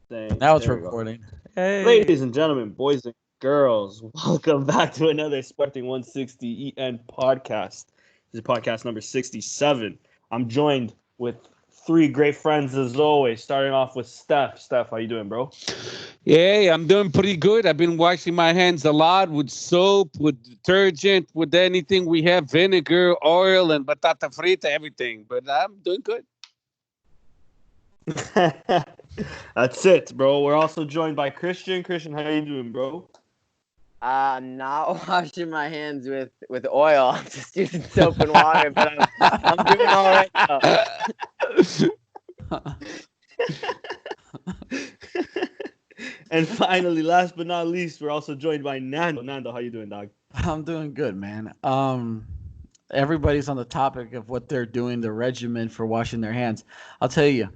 Now it's recording. Hey. Ladies and gentlemen, boys and girls, welcome back to another Sporting160EN Podcast. This is podcast number 67. I'm joined with three great friends as always, starting off with Steph. Steph, how you doing, bro? Yeah, I'm doing pretty good. I've been washing my hands a lot with soap, with detergent, with anything we have, vinegar, oil, and batata frita, everything. But I'm doing good. That's it, bro. We're also joined by Christian. Christian, how you doing, bro? I'm not washing my hands with oil. I'm just using soap and water, but I'm doing all right now. And finally, last but not least, we're also joined by Nando. Nando, how you doing, dog? I'm doing good, man. Everybody's on the topic of what they're doing, the regimen for washing their hands. I'll tell you,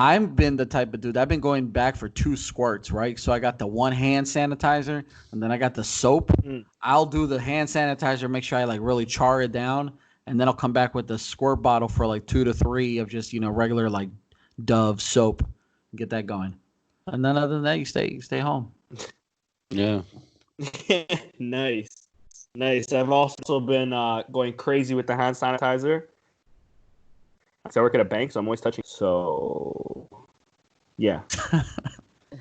I've been the type of dude. I've been going back for 2 squirts, right? So I got the one hand sanitizer, and then I got the soap. I'll do the hand sanitizer, make sure I like really char it down, and then I'll come back with the squirt bottle for like 2 to 3 of just regular like Dove soap. Get that going, and then other than that, you stay home. Yeah. Nice. I've also been going crazy with the hand sanitizer. I work at a bank, so I'm always touching. So, yeah,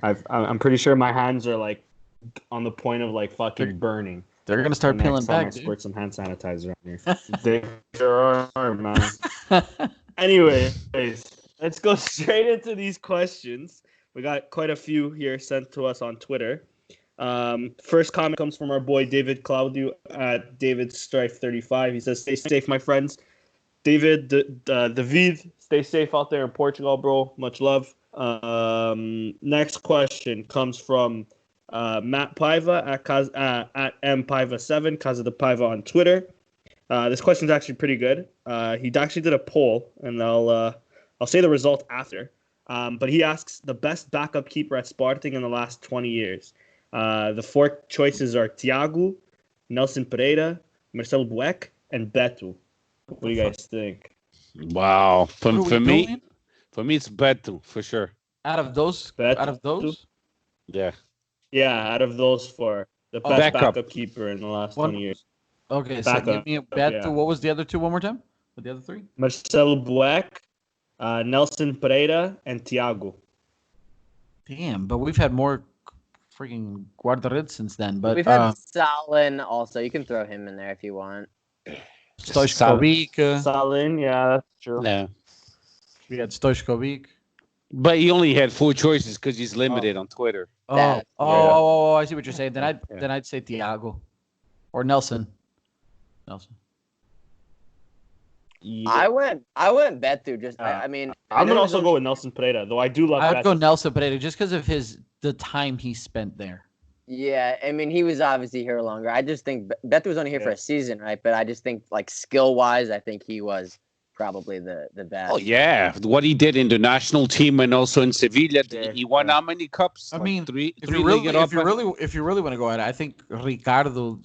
I'm pretty sure my hands are like on the point of like fucking burning. They're gonna start peeling back. I squirt some hand sanitizer on here. They sure are, man. Anyways, let's go straight into these questions. We got quite a few here sent to us on Twitter. First comment comes from our boy David Claudio at DavidStrife35. He says, "Stay safe, my friends." David, David, stay safe out there in Portugal, bro. Much love. Next question comes from Matt Paiva at mpaiva7, Casa de Paiva on Twitter. This question is actually pretty good. He actually did a poll, and I'll say the result after. But he asks the best backup keeper at Sporting in the last 20 years. The 4 choices are Thiago, Nelson Pereira, Marcelo Buek, and Beto. What do you guys think? Wow. For me, it's Beto, for sure. Out of those? Yeah. Yeah, out of those 4. The best backup keeper in the last 20 years. Okay, so give me a Beto. Yeah. What was the other 2 one more time? What the other 3? Marcelo Buek, Nelson Pereira, and Thiago. Damn, but we've had more freaking Guardarid since then. But we've had Salin also. You can throw him in there if you want. Stojkovic. Salin, yeah, that's true. Yeah. We had Stojkovic. But he only had 4 choices because he's limited on Twitter. I see what you're saying. Then I'd say Thiago or Nelson. Yeah. I went Beto. Just I mean, I'm gonna also go with Nelson Pereira, though I do love. I'd go Nelson Pereira just because of the time he spent there. Yeah, I mean, he was obviously here longer. I just think Beto was only here for a season, right? But I just think, like, skill-wise, I think he was probably the best. Oh, yeah. What he did in the national team and also in Sevilla, he won how many cups? I mean, three if you really want to go at it, I think Ricardo,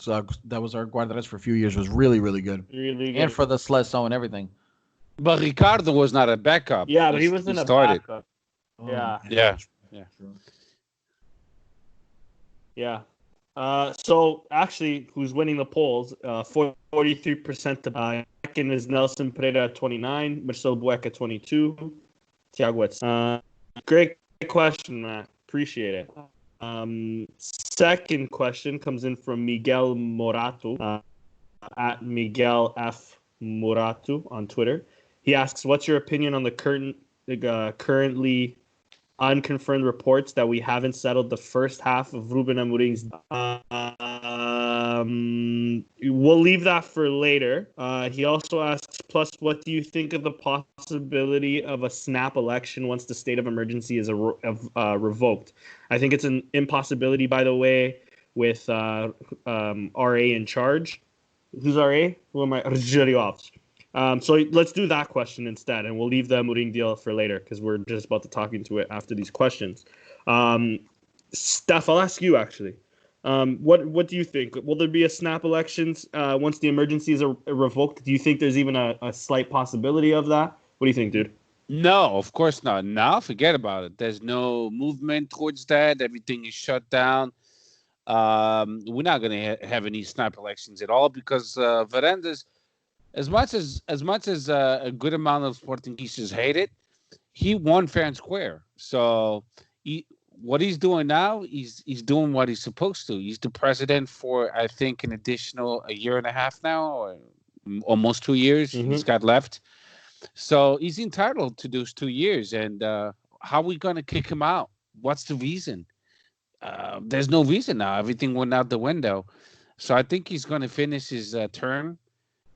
that was our Guardares for a few years, was really, really good. Really good. And for the Slesso and everything. But Ricardo was not a backup. Yeah, but he wasn't a backup. Yeah. Yeah. So actually, who's winning the polls? 43% to buy. Second is Nelson Pereira at 29, Marcelo Buek at 22, Thiago at great question, Matt. Appreciate it. Second question comes in from Miguel Morato at Miguel F. Morato on Twitter. He asks, "What's your opinion on the currently unconfirmed reports that we haven't settled the first half of Ruben Amorim's?" We'll leave that for later. He also asks, plus, what do you think of the possibility of a snap election once the state of emergency is revoked? I think it's an impossibility, by the way, with RA in charge. Who's RA? Who am I? So let's do that question instead, and we'll leave the Amorim deal for later because we're just about to talk into it after these questions. Steph, I'll ask you actually. What do you think? Will there be a snap elections once the emergencies are revoked? Do you think there's even a slight possibility of that? What do you think, dude? No, of course not. Now forget about it. There's no movement towards that. Everything is shut down. We're not going to have any snap elections at all because Varandas, as much as a good amount of Portuguese hate it, he won fair and square. So what he's doing now, he's doing what he's supposed to. He's the president for I think an additional a year and a half now, or almost 2 years. He's got left. So he's entitled to those 2 years. And how are we going to kick him out? What's the reason? There's no reason now. Everything went out the window. So I think he's going to finish his term,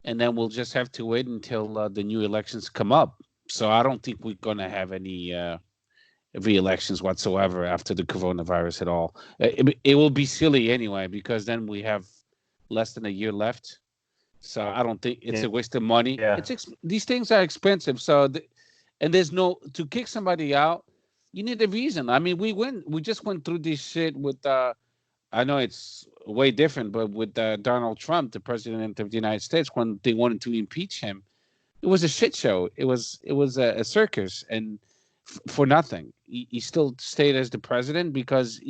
and then we'll just have to wait until the new elections come up. So I don't think we're going to have any re-elections whatsoever after the coronavirus at all. It will be silly anyway, because then we have less than a year left. So I don't think it's a waste of money. Yeah. These things are expensive. So, and there's no, to kick somebody out, you need a reason. I mean, we just went through this shit with, I know it's way different, but with Donald Trump, the president of the United States, when they wanted to impeach him, it was a shit show. It was a circus, and for nothing. He still stayed as the president because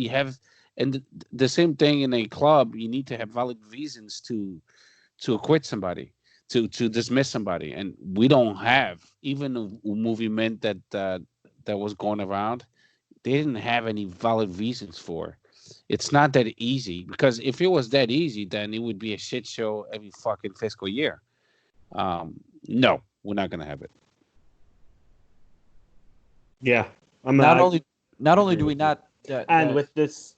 and the same thing in a club, you need to have valid reasons to acquit somebody, to dismiss somebody, and we don't have. Even a movement that was going around, they didn't have any valid reasons for. It's not that easy, because if it was that easy, then it would be a shit show every fucking fiscal year. No, we're not gonna have it. Yeah, Not only do we not, and with this,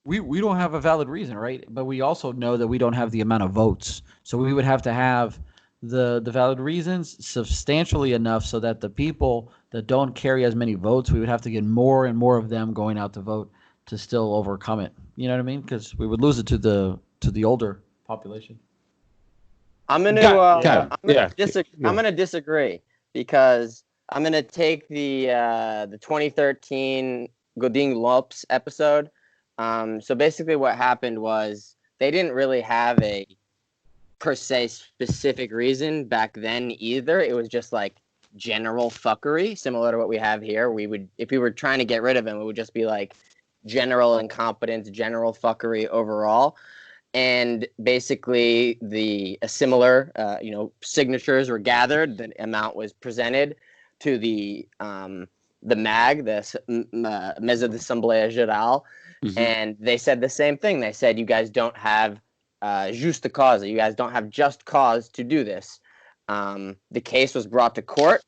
we don't have a valid reason, right? But we also know that we don't have the amount of votes, so we would have to have the valid reasons substantially enough so that the people that don't carry as many votes, we would have to get more and more of them going out to vote to still overcome it. You know what I mean? Because we would lose it to the older population. I'm gonna disagree because I'm gonna take the 2013 Godinho Lopes episode. So basically, what happened was they didn't really have a per se specific reason back then either. It was just like general fuckery, similar to what we have here. We would, if we were trying to get rid of him, it would just be like general incompetence, general fuckery overall. And basically, similar, signatures were gathered. The amount was presented to the MAG, the Mesa de Assembleia Geral, and they said the same thing. They said, "You guys don't have justa causa. You guys don't have just cause to do this." The case was brought to court,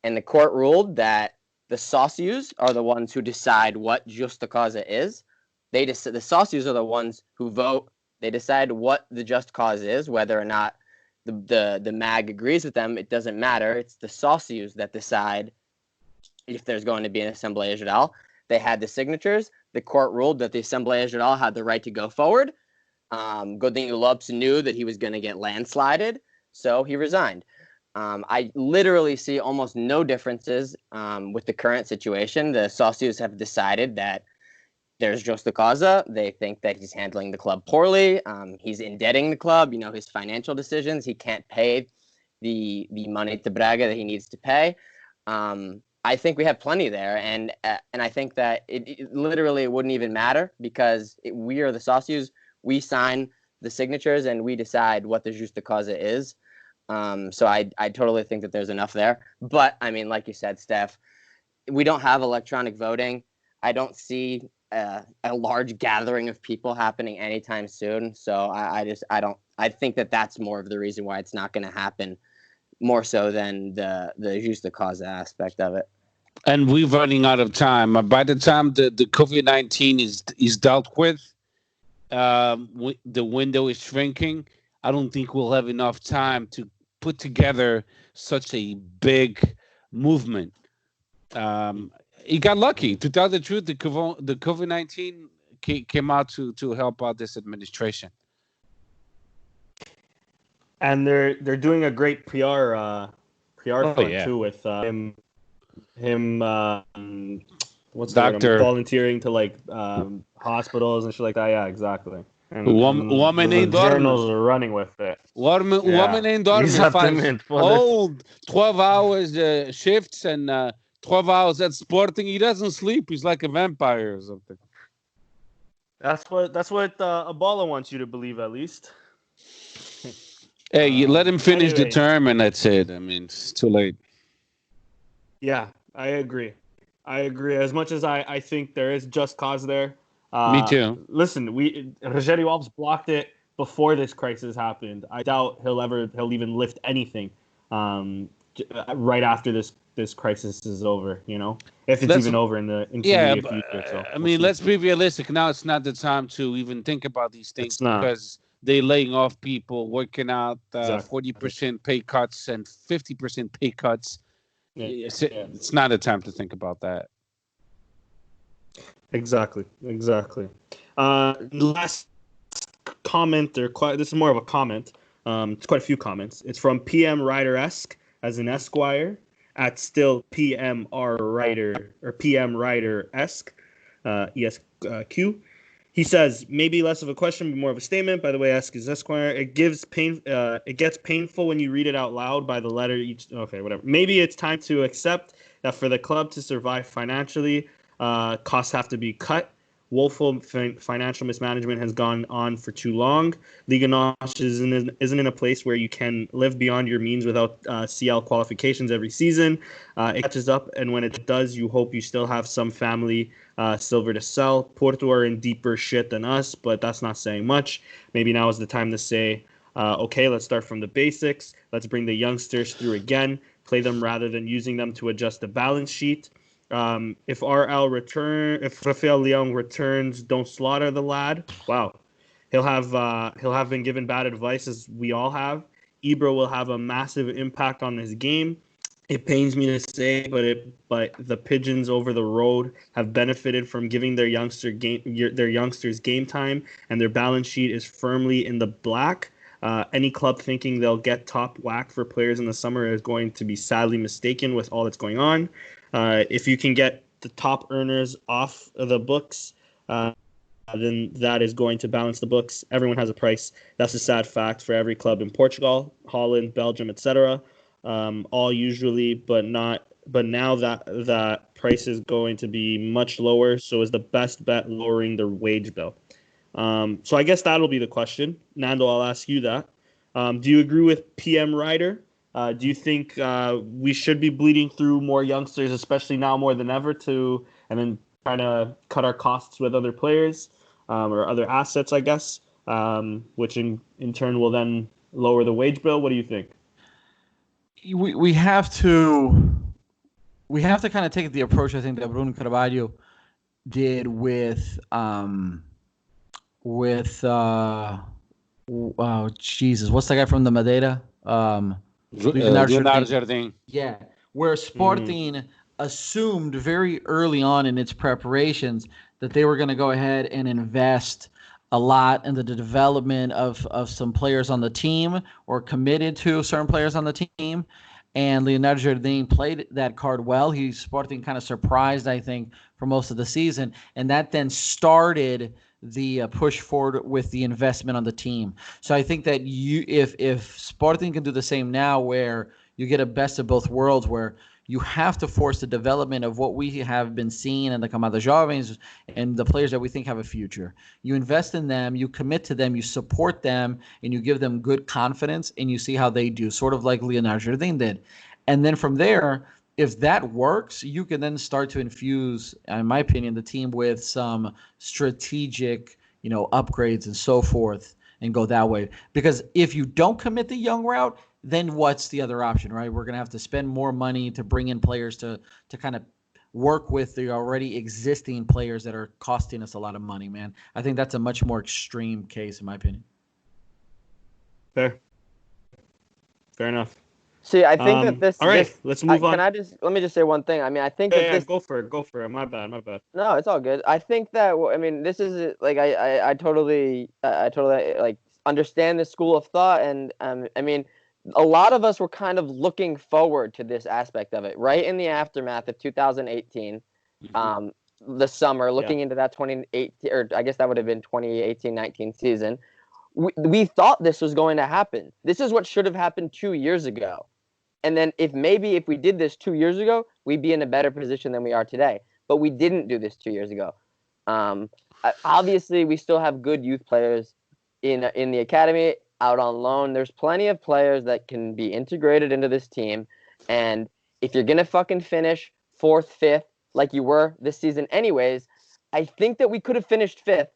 and the court ruled that the sócios are the ones who decide what justa causa is. The sócios are the ones who vote. They decide what the just cause is, whether or not the MAG agrees with them. It doesn't matter. It's the sócios that decide if there's going to be an Assembleia Geral. They had the signatures. The court ruled that the Assembleia Geral had the right to go forward. Godinho Lopes knew that he was going to get landslided, so he resigned. I literally see almost no differences with the current situation. The sócios have decided that there's justa causa. They think that he's handling the club poorly. He's indebting the club. His financial decisions. He can't pay the money to Braga that he needs to pay. I think we have plenty there, and I think that it literally wouldn't even matter because we are the sócios. We sign the signatures and we decide what the justa causa is. So I totally think that there's enough there. But I mean, like you said, Steph, we don't have electronic voting. I don't see a large gathering of people happening anytime soon. So I think that that's more of the reason why it's not going to happen, more so than the justa causa aspect of it. And we're running out of time. By the time the COVID-19 is dealt with, the window is shrinking. I don't think we'll have enough time to put together such a big movement. He got lucky. To tell the truth, the COVID-19 came out to help out this administration. And they're doing a great PR too with him what's the word? Doctor volunteering to like hospitals and shit like that. Yeah, exactly. Woman the ain't dorme. journals are running with it. Woman ain't dorme. Exatamente. Old 12 hours shifts and 12 hours at Sporting. He doesn't sleep. He's like a vampire or something. That's what Abala wants you to believe, at least. Hey, you let him finish the anyways. term, and that's it. I mean, it's too late. Yeah, I agree. As much as I think there is just cause there. Me too. Listen, Rogério Alves blocked it before this crisis happened. I doubt he'll even lift anything right after this crisis is over. You know, if it's even over in the intermediate future. So I mean, let's be realistic. Now it's not the time to even think about these things because they're laying off people, working out 40% pay cuts and 50% pay cuts. It's not a time to think about that. Exactly. Last comment, this is more of a comment. It's quite a few comments. It's from PM Rider-esque, as in Esquire, at still PMR Rider or PM Rider-esque, ESQ. He says, maybe less of a question, but more of a statement. By the way, esque is Esquire. It gets painful when you read it out loud by the letter each. Okay, whatever. Maybe it's time to accept that for the club to survive financially, costs have to be cut. Woeful financial mismanagement has gone on for too long. Liga NOS isn't in a place where you can live beyond your means without CL qualifications every season. It catches up, and when it does, you hope you still have some family silver to sell. Porto are in deeper shit than us, but that's not saying much. Maybe now is the time to say, okay, let's start from the basics. Let's bring the youngsters through again, play them rather than using them to adjust the balance sheet. If Rafael Leão returns, don't slaughter the lad. Wow, he'll have been given bad advice, as we all have. Ibra will have a massive impact on his game. It pains me to say, but the pigeons over the road have benefited from giving their youngsters game time, and their balance sheet is firmly in the black. Any club thinking they'll get top whack for players in the summer is going to be sadly mistaken with all that's going on. If you can get the top earners off of the books, then that is going to balance the books. Everyone has a price. That's a sad fact for every club in Portugal, Holland, Belgium, etc. All usually, but now that price is going to be much lower, so is the best bet lowering the wage bill. So I guess that'll be the question. Nando, I'll ask you that. Do you agree with PM Ryder? Do you think we should be bleeding through more youngsters, especially now more than ever, and then trying to cut our costs with other players or other assets, I guess, which in turn will then lower the wage bill? What do you think? We have to kind of take the approach I think that Bruno Carvalho did with Jesus, what's the guy from the Madeira? Leonardo Jardim. Yeah, where Sporting assumed very early on in its preparations that they were going to go ahead and invest a lot in the development of some players on the team, or committed to certain players on the team. And Leonardo Jardim played that card well. Sporting kind of surprised, I think, for most of the season. And that then started the push forward with the investment on the team. So I think that if Sporting can do the same now, where you get a best of both worlds, where you have to force the development of what we have been seeing in the Camada Jovens and the players that we think have a future. You invest in them, you commit to them, you support them, and you give them good confidence, and you see how they do, sort of like Leonardo Jardim did. And then from there, if that works, you can then start to infuse, in my opinion, the team with some strategic, upgrades and so forth, and go that way. Because if you don't commit the young route, then what's the other option, right? We're going to have to spend more money to bring in players to kind of work with the already existing players that are costing us a lot of money, man. I think that's a much more extreme case, in my opinion. Fair enough. See, I think that this. All right, let's move on. Let me just say one thing. I mean, I think that this. Go for it. My bad. No, it's all good. I think that. I mean, this is like I totally like understand this school of thought, and I mean, a lot of us were kind of looking forward to this aspect of it, right in the aftermath of 2018. the summer, looking into that 2018, or I guess that would have been 2018-19 season, we thought this was going to happen. This is what should have happened 2 years ago. And then if we did this 2 years ago, we'd be in a better position than we are today. But we didn't do this 2 years ago. Obviously, we still have good youth players in the academy, out on loan. There's plenty of players that can be integrated into this team. And if you're going to fucking finish 4th, 5th, like you were this season anyways, I think that we could have finished 5th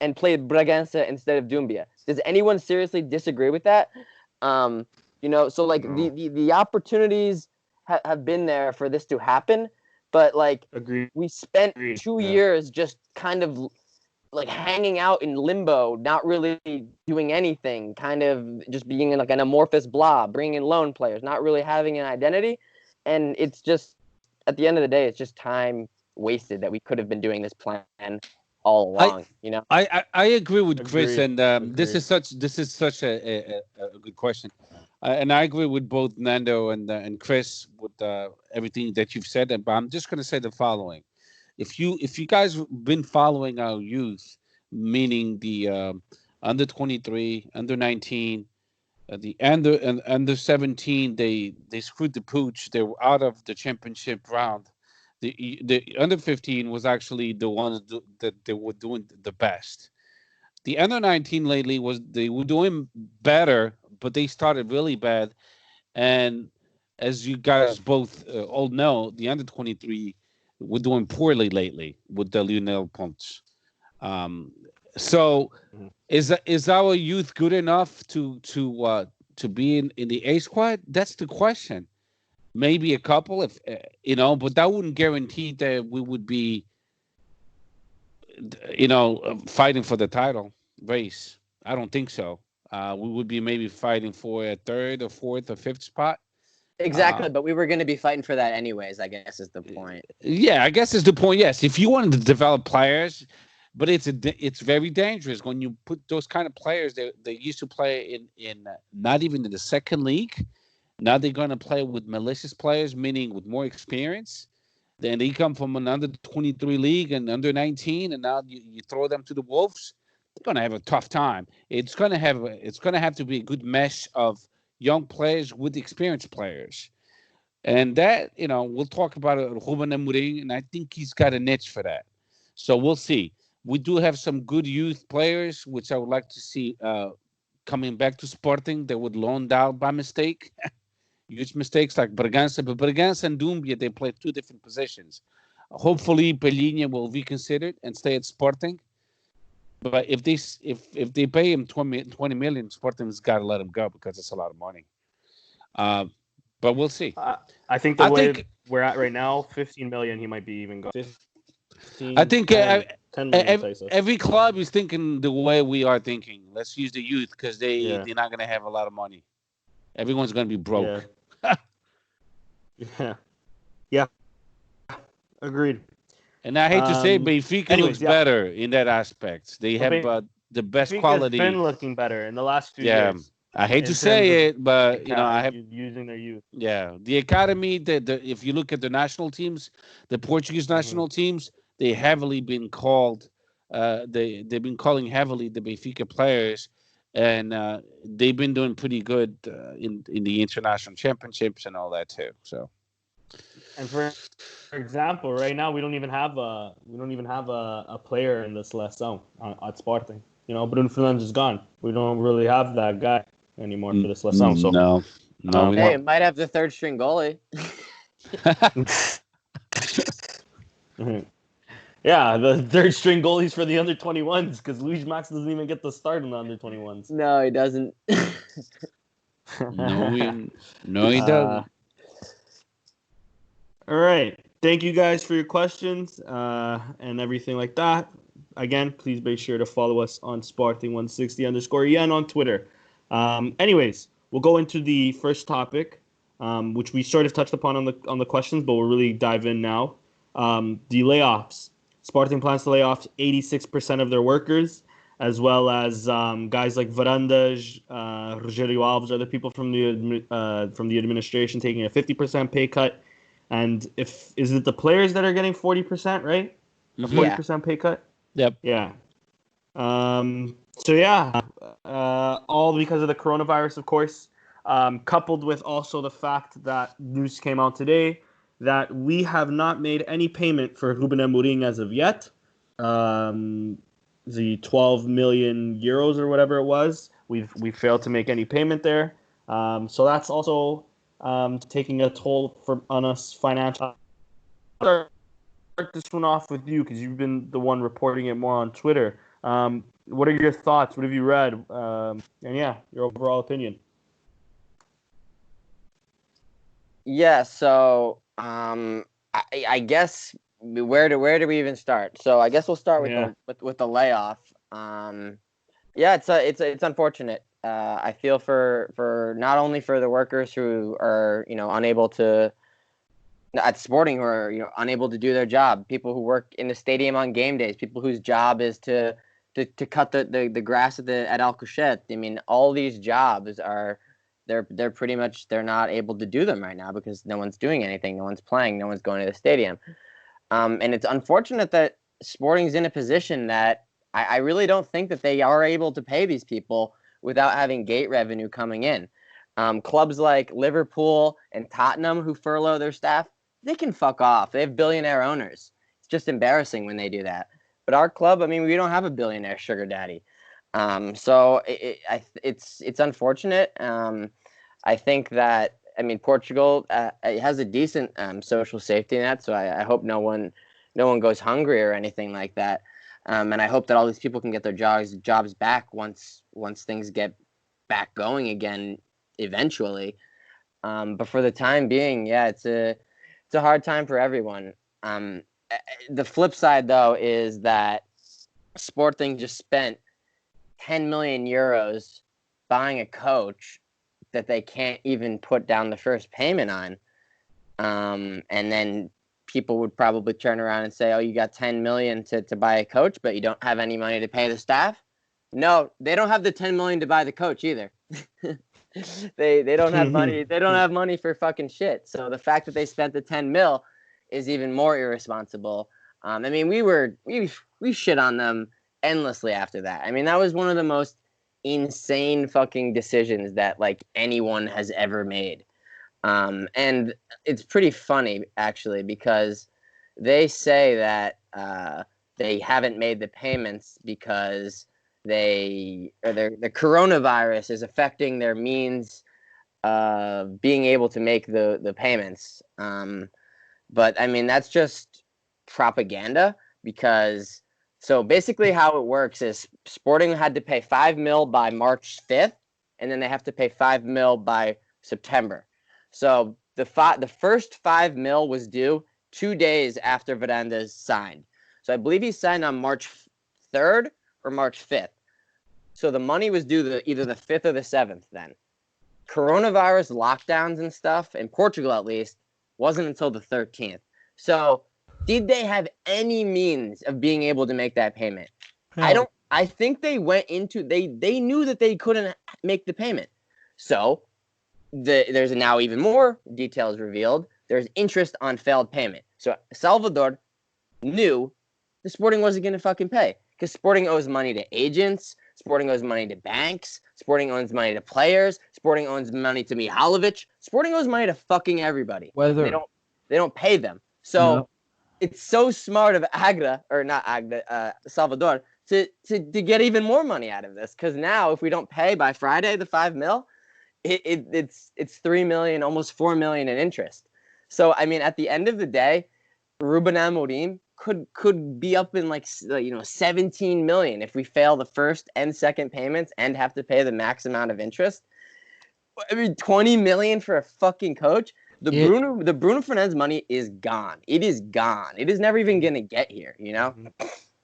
and played Bragança instead of Dumbia. Does anyone seriously disagree with that? So like the opportunities have been there for this to happen, but like we spent 2 years just kind of like hanging out in limbo, not really doing anything, kind of just being in like an amorphous blob, bringing in loan players, not really having an identity. And it's just, at the end of the day, it's just time wasted that we could have been doing this plan all along. I agree with Chris, and this is such a good question, and I agree with both Nando and Chris with everything that you've said. But I'm just going to say the following: if you guys been following our youth, meaning the under 23, under 19, the under 17, they screwed the pooch. They were out of the championship round. The under 15 was actually the ones that they were doing the best. The under 19 lately they were doing better, but they started really bad. And as you guys both all know, the under 23 were doing poorly lately with the Lionel Ponce. So is our youth good enough to be in the A squad? That's the question. Maybe a couple, if but that wouldn't guarantee that we would be, fighting for the title race. I don't think so. We would be maybe fighting for a 3rd or 4th or 5th spot. Exactly, but we were going to be fighting for that anyways, I guess is the point. Yeah, I guess is the point. Yes, if you wanted to develop players, but it's very dangerous when you put those kind of players. They used to play in not even in the second league. Now they're going to play with malicious players, meaning with more experience. Then they come from an under 23 league and under 19, and now you throw them to the Wolves. They're going to have a tough time. It's going to have to be a good mesh of young players with experienced players, and that we'll talk about it. Ruben Amorim, and I think he's got a niche for that. So we'll see. We do have some good youth players, which I would like to see coming back to Sporting. They would loaned out by mistake. Huge mistakes like Bragança, but Bragança and Dumbia, they play 2 different positions. Hopefully, Pelinha will be considered and stay at Sporting. But if they pay him 20 million, Sporting's got to let him go because it's a lot of money. But we'll see. I think the way we're at right now, 15 million, he might be even going. 15, I think 10 million every club is thinking the way we are thinking. Let's use the youth because they're not going to have a lot of money. Everyone's going to be broke. Yeah. Agreed. And I hate to say, Benfica looks better in that aspect. They have the best Benfica's quality. Been looking better in the last few years. I hate to say it, but I have using their youth. Yeah, the academy. If you look at the national teams, the Portuguese national teams, they heavily been called. They've been calling heavily the Benfica players. And they've been doing pretty good in the international championships and all that too. So, and for example, right now we don't even have a player in the Seleção at Sporting. Bruno Fernandes is gone. We don't really have that guy anymore for the Seleção. So no. Hey, it might have the 3rd string goalie. Yeah, the 3rd string goalies for the under 21s because Luis Max doesn't even get the start in the under 21s. No, he doesn't. No, he doesn't. All right. Thank you guys for your questions and everything like that. Again, please make sure to follow us on Sporting160_EN on Twitter. Anyways, we'll go into the first topic, which we sort of touched upon on the questions, but we'll really dive in now. The layoffs. Sporting plans to lay off 86% of their workers, as well as guys like Varandas, Rogério Alves, other people from the administration taking a 50% pay cut. And is it the players that are getting 40%, right? A Mhm. 40% pay cut? Yep. Yeah. So yeah, all because of the coronavirus, of course, coupled with also the fact that news came out today that we have not made any payment for Ruben Amorim as of yet. The 12 million euros or whatever it was, we failed to make any payment there. So that's also taking a toll on us financially. Start this one off with you because you've been the one reporting it more on Twitter. What are your thoughts? What have you read? And yeah, your overall opinion. Yeah, so I guess where do we even start? So I guess we'll start with the layoff. Yeah, it's unfortunate. I feel for not only for the workers who are unable to at Sporting, who are unable to do their job, people who work in the stadium on game days, people whose job is to cut the grass at Alcochete. I mean, all these jobs are they're pretty much they're not able to do them right now because no one's doing anything, no one's playing, no one's going to the stadium. And it's unfortunate that Sporting's in a position that I really don't think that they are able to pay these people without having gate revenue coming in. Clubs like Liverpool and Tottenham, who furlough their staff, they can fuck off. They have billionaire owners. It's just embarrassing when they do that. But our club, I mean, we don't have a billionaire sugar daddy. So it's unfortunate. I think that, I mean, Portugal it has a decent social safety net, so I hope no one goes hungry or anything like that. And I hope that all these people can get their jobs back once things get back going again eventually. But for the time being, yeah, it's a hard time for everyone. The flip side, though, is that Sporting just spent 10 million euros buying a coach that they can't even put down the first payment on. And then people would probably turn around and say, oh, you got 10 million to buy a coach, but you don't have any money to pay the staff. No, they don't have the 10 million to buy the coach either. They don't have money. They don't have money for fucking shit. So the fact that they spent the 10 mil is even more irresponsible. I mean, we shit on them endlessly after that. I mean, that was one of the most insane fucking decisions that like anyone has ever made. And it's pretty funny actually because they say that they haven't made the payments because the coronavirus is affecting their means of being able to make the payments. But I mean, that's just propaganda because so basically how it works is Sporting had to pay 5 mil by March 5th, and then they have to pay 5 mil by September. So the first 5 mil was due 2 days after Varandas signed. So I believe he signed on March 3rd or March 5th. So the money was due either the 5th or the 7th then. Coronavirus lockdowns and stuff, in Portugal at least, wasn't until the 13th. So did they have any means of being able to make that payment? Hell. I think they went into they knew that they couldn't make the payment. So there's now even more details revealed. There's interest on failed payment. So Salvador knew the Sporting wasn't going to fucking pay because Sporting owes money to agents, Sporting owes money to banks, Sporting owes money to players, Sporting owes money to Mihalovic, Sporting owes money to fucking everybody. Whether they don't pay them. So it's so smart of Salvador to get even more money out of this because now if we don't pay by Friday the 5 mil, it's 3 million, almost 4 million in interest. So I mean, at the end of the day, Ruben Amorim could be up in like 17 million if we fail the first and second payments and have to pay the max amount of interest. I mean, 20 million for a fucking coach. The Bruno Fernandes money is gone. It is gone. It is never even gonna get here.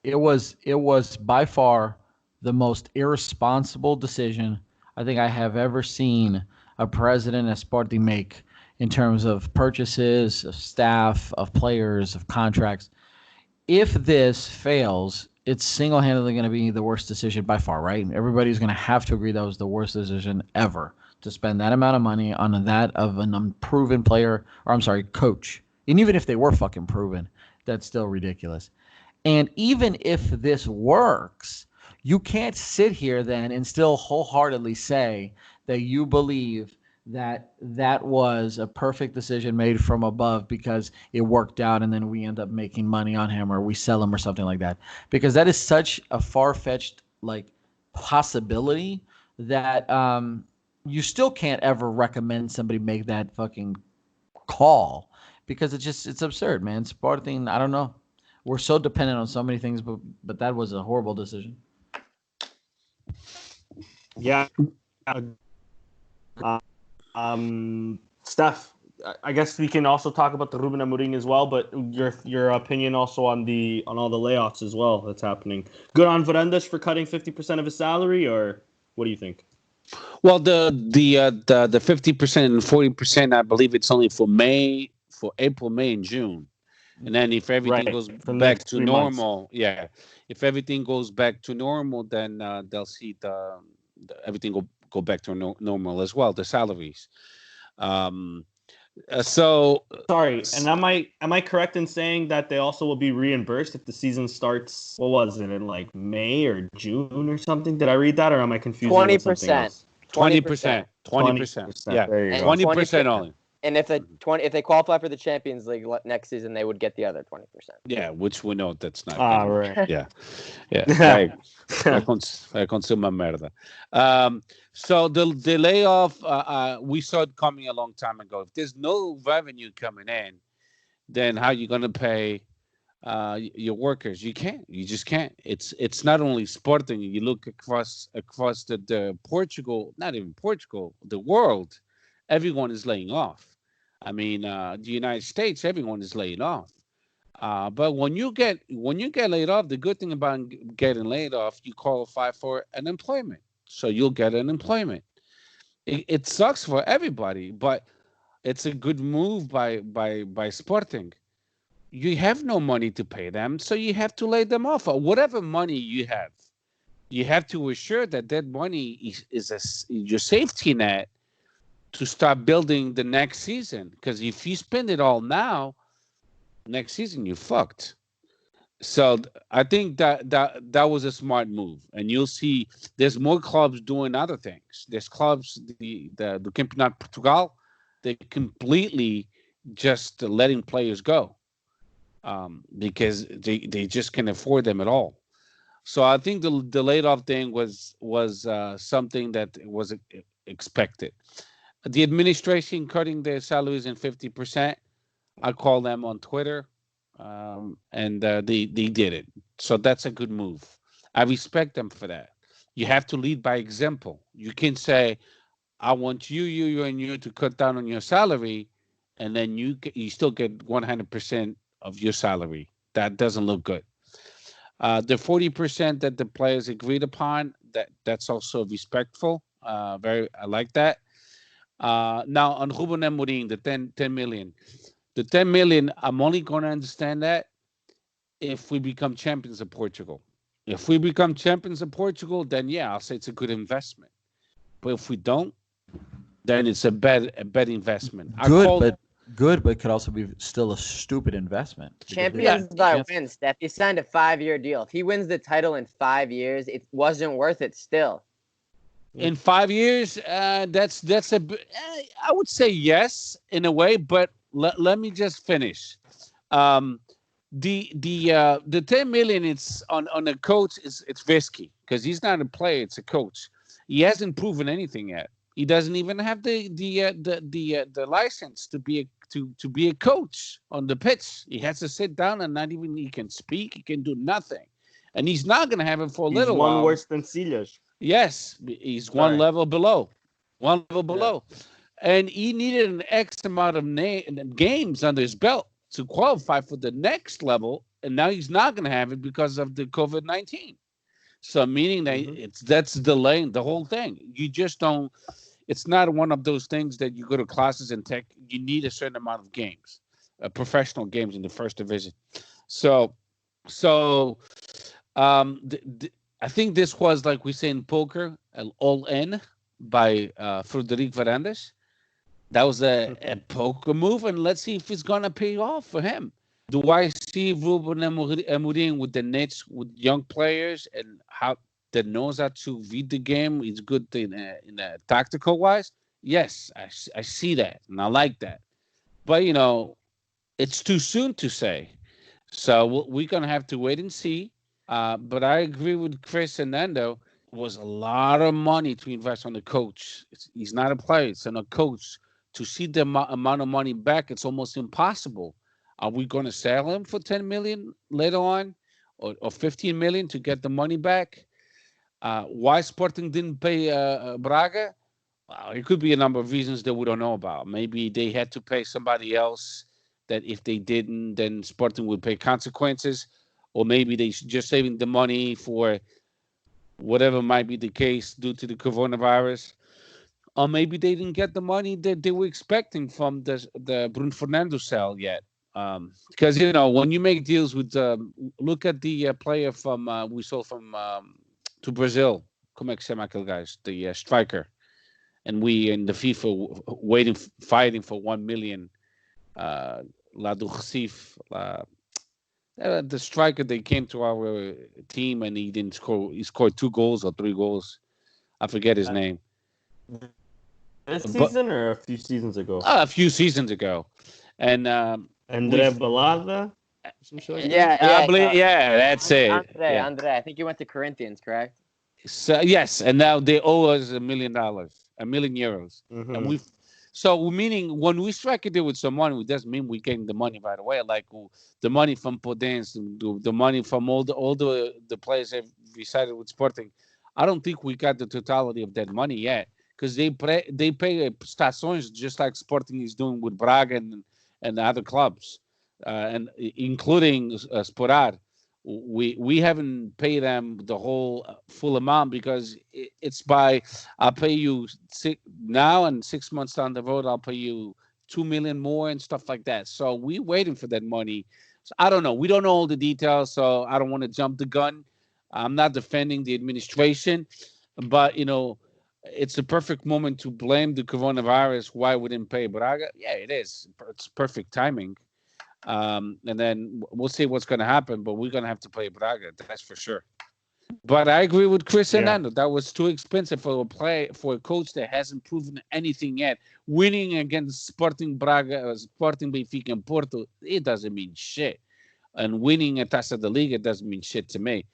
It was by far the most irresponsible decision I think I have ever seen a president of Sporting make in terms of purchases, of staff, of players, of contracts. If this fails, it's single-handedly going to be the worst decision by far, right? Everybody's going to have to agree that was the worst decision ever to spend that amount of money on that of an unproven player, or I'm sorry, coach. And even if they were fucking proven, that's still ridiculous. And even if this works, you can't sit here then and still wholeheartedly say that you believe that that was a perfect decision made from above because it worked out and then we end up making money on him or we sell him or something like that. Because that is such a far-fetched like possibility that you still can't ever recommend somebody make that fucking call because it's absurd, man. Sporting, I don't know. We're so dependent on so many things, but that was a horrible decision. Yeah. Steph, I guess we can also talk about the Ruben Amorim as well, but your opinion also on all the layoffs as well that's happening. Good on Varandas for cutting 50% of his salary, or what do you think? Well, the 50% and 40%, I believe it's only for April, May, and June. And then if everything goes back to normal, if everything goes back to normal, then they'll see everything go back to normal as well, the salaries. So sorry, and am I correct in saying that they also will be reimbursed if the season starts? What was it, in like May or June or something? Did I read that, or am I confusing with something else? 20%. Yeah, 20% only. And if they qualify for the Champions League next season, they would get the other 20%. Yeah, which we know that's not. Right. Yeah. I consume a merda. So the layoff, we saw it coming a long time ago. If there's no revenue coming in, then how are you going to pay your workers? You can't. You just can't. It's not only Sporting. You look across the Portugal, not even Portugal, the world. Everyone is laying off. I mean, the United States, everyone is laying off. But when you get laid off, the good thing about getting laid off, you qualify for unemployment, so you'll get unemployment. It sucks for everybody, but it's a good move by Sporting. You have no money to pay them, so you have to lay them off. Or whatever money you have to assure that money is your safety net to start building the next season. Because if you spend it all now, next season you're fucked. So I think that was a smart move, and you'll see there's more clubs doing other things. There's clubs, the Campeonato Portugal, they completely just letting players go because they just can't afford them at all. So I think the laid off thing was something that was expected. The administration cutting their salaries in 50%. I call them on Twitter, and they did it. So that's a good move. I respect them for that. You have to lead by example. You can say, "I want you, and you to cut down on your salary," and then you still get 100% of your salary. That doesn't look good. The 40% that the players agreed upon, that's also respectful. I like that. Now on Ruben Amorim, the 10 million. The 10 million, I'm only going to understand that if we become champions of Portugal. If we become champions of Portugal, then yeah, I'll say it's a good investment. But if we don't, then it's a bad investment. Good, but could also be still a stupid investment. Champions by win, Steph. He signed a 5-year deal. If he wins the title in 5 years, it wasn't worth it still. In 5 years, that's I would say yes in a way, but let me just finish. The 10 million it's on a coach it's risky because he's not a player, it's a coach. He hasn't proven anything yet. He doesn't even have the license to be a coach on the pitch. He has to sit down and not even he can speak. He can do nothing, and he's not going to have it for a little while. One worse than Silas. Yes, he's one level below. And he needed an X amount of games under his belt to qualify for the next level, and now he's not going to have it because of the COVID-19. So meaning that that's delaying the whole thing. You just don't. It's not one of those things that you go to classes and tech. You need a certain amount of games, professional games in the first division. So I think this was, like we say in poker, an all-in by Frederic Varandas. That was a poker move, and let's see if it's going to pay off for him. Do I see Ruben Amorim with the Nets with young players and how that knows how to read the game? It's good in a tactical wise. Yes, I see that and I like that. But it's too soon to say. So we're gonna have to wait and see. But I agree with Chris and Nando. It was a lot of money to invest on the coach. He's not a player; it's on a coach. To see the amount of money back, it's almost impossible. Are we going to sell him for 10 million later on, or 15 million to get the money back? Why Sporting didn't pay Braga? Well, it could be a number of reasons that we don't know about. Maybe they had to pay somebody else. That if they didn't, then Sporting would pay consequences, or maybe they just saving the money for whatever might be the case due to the coronavirus. Or maybe they didn't get the money that they were expecting from the Bruno Fernando sale yet. Because when you make deals with, look at the player from we sold from to Brazil. Como é que se chama aquele guys? The striker, and we in the FIFA fighting for 1 million. La do Recife, the striker, they came to our team and he didn't score. He scored 2 goals or 3 goals. I forget his name. This season or a few seasons ago? A few seasons ago. And Andre Balada? Yeah, that's it. Andre. I think you went to Corinthians, correct? So, yes, and now they owe us $1 million, €1 million. Mm-hmm. And meaning when we strike a deal with someone, it doesn't mean we're getting the money right away. Like the money from Podence, the money from all the players that resided with Sporting. I don't think we got the totality of that money yet, because they pay estações just like Sporting is doing with Braga and the other clubs, and including Sporar. We haven't paid them the whole full amount because it's by I'll pay you now and 6 months down the road I'll pay you 2 million more and stuff like that. So we're waiting for that money. So I don't know. We don't know all the details, so I don't want to jump the gun. I'm not defending the administration, but it's a perfect moment to blame the coronavirus. Why we didn't pay Braga? Yeah, it is. It's perfect timing. And then we'll see what's going to happen, but we're going to have to play Braga, that's for sure. But I agree with Chris and Nando. That was too expensive for a coach that hasn't proven anything yet. Winning against Sporting Braga, Sporting Benfica, and Porto, it doesn't mean shit. And winning a Taça da Liga doesn't mean shit to me.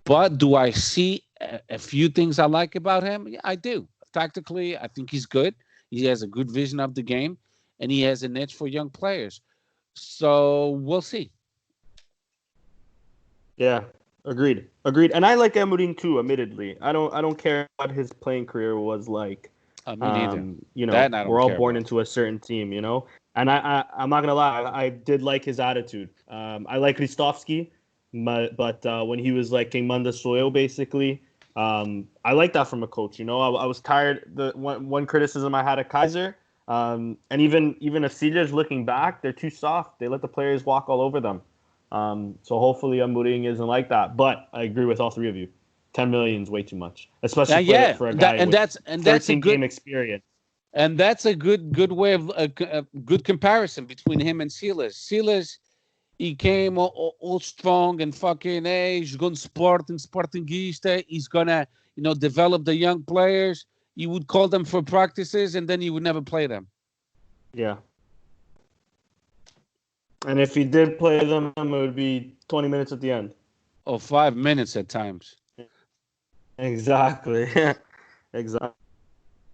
But do I see a few things I like about him? Yeah, I do. Tactically, I think he's good. He has a good vision of the game, and he has an edge for young players. So we'll see. Yeah, agreed. And I like Amorim too. Admittedly, I don't care what his playing career was like. Me neither. We're all born into a certain team, And I'm not gonna lie, I did like his attitude. I like Ristovski, but when he was like King Manda Soil, basically, I like that from a coach. I was tired. The one criticism I had of Kaiser. And even if Silas looking back, they're too soft. They let the players walk all over them. So hopefully Amorim isn't like that. But I agree with all three of you. 10 million is way too much, especially for a guy with 13 game experience. And that's a good way of a good comparison between him and Silas. Silas, he came all strong and fucking, hey, he's going to Sportingista. He's gonna develop the young players. You would call them for practices, and then you would never play them. Yeah. And if he did play them, it would be 20 minutes at the end. Or 5 minutes at times. Exactly. Exactly.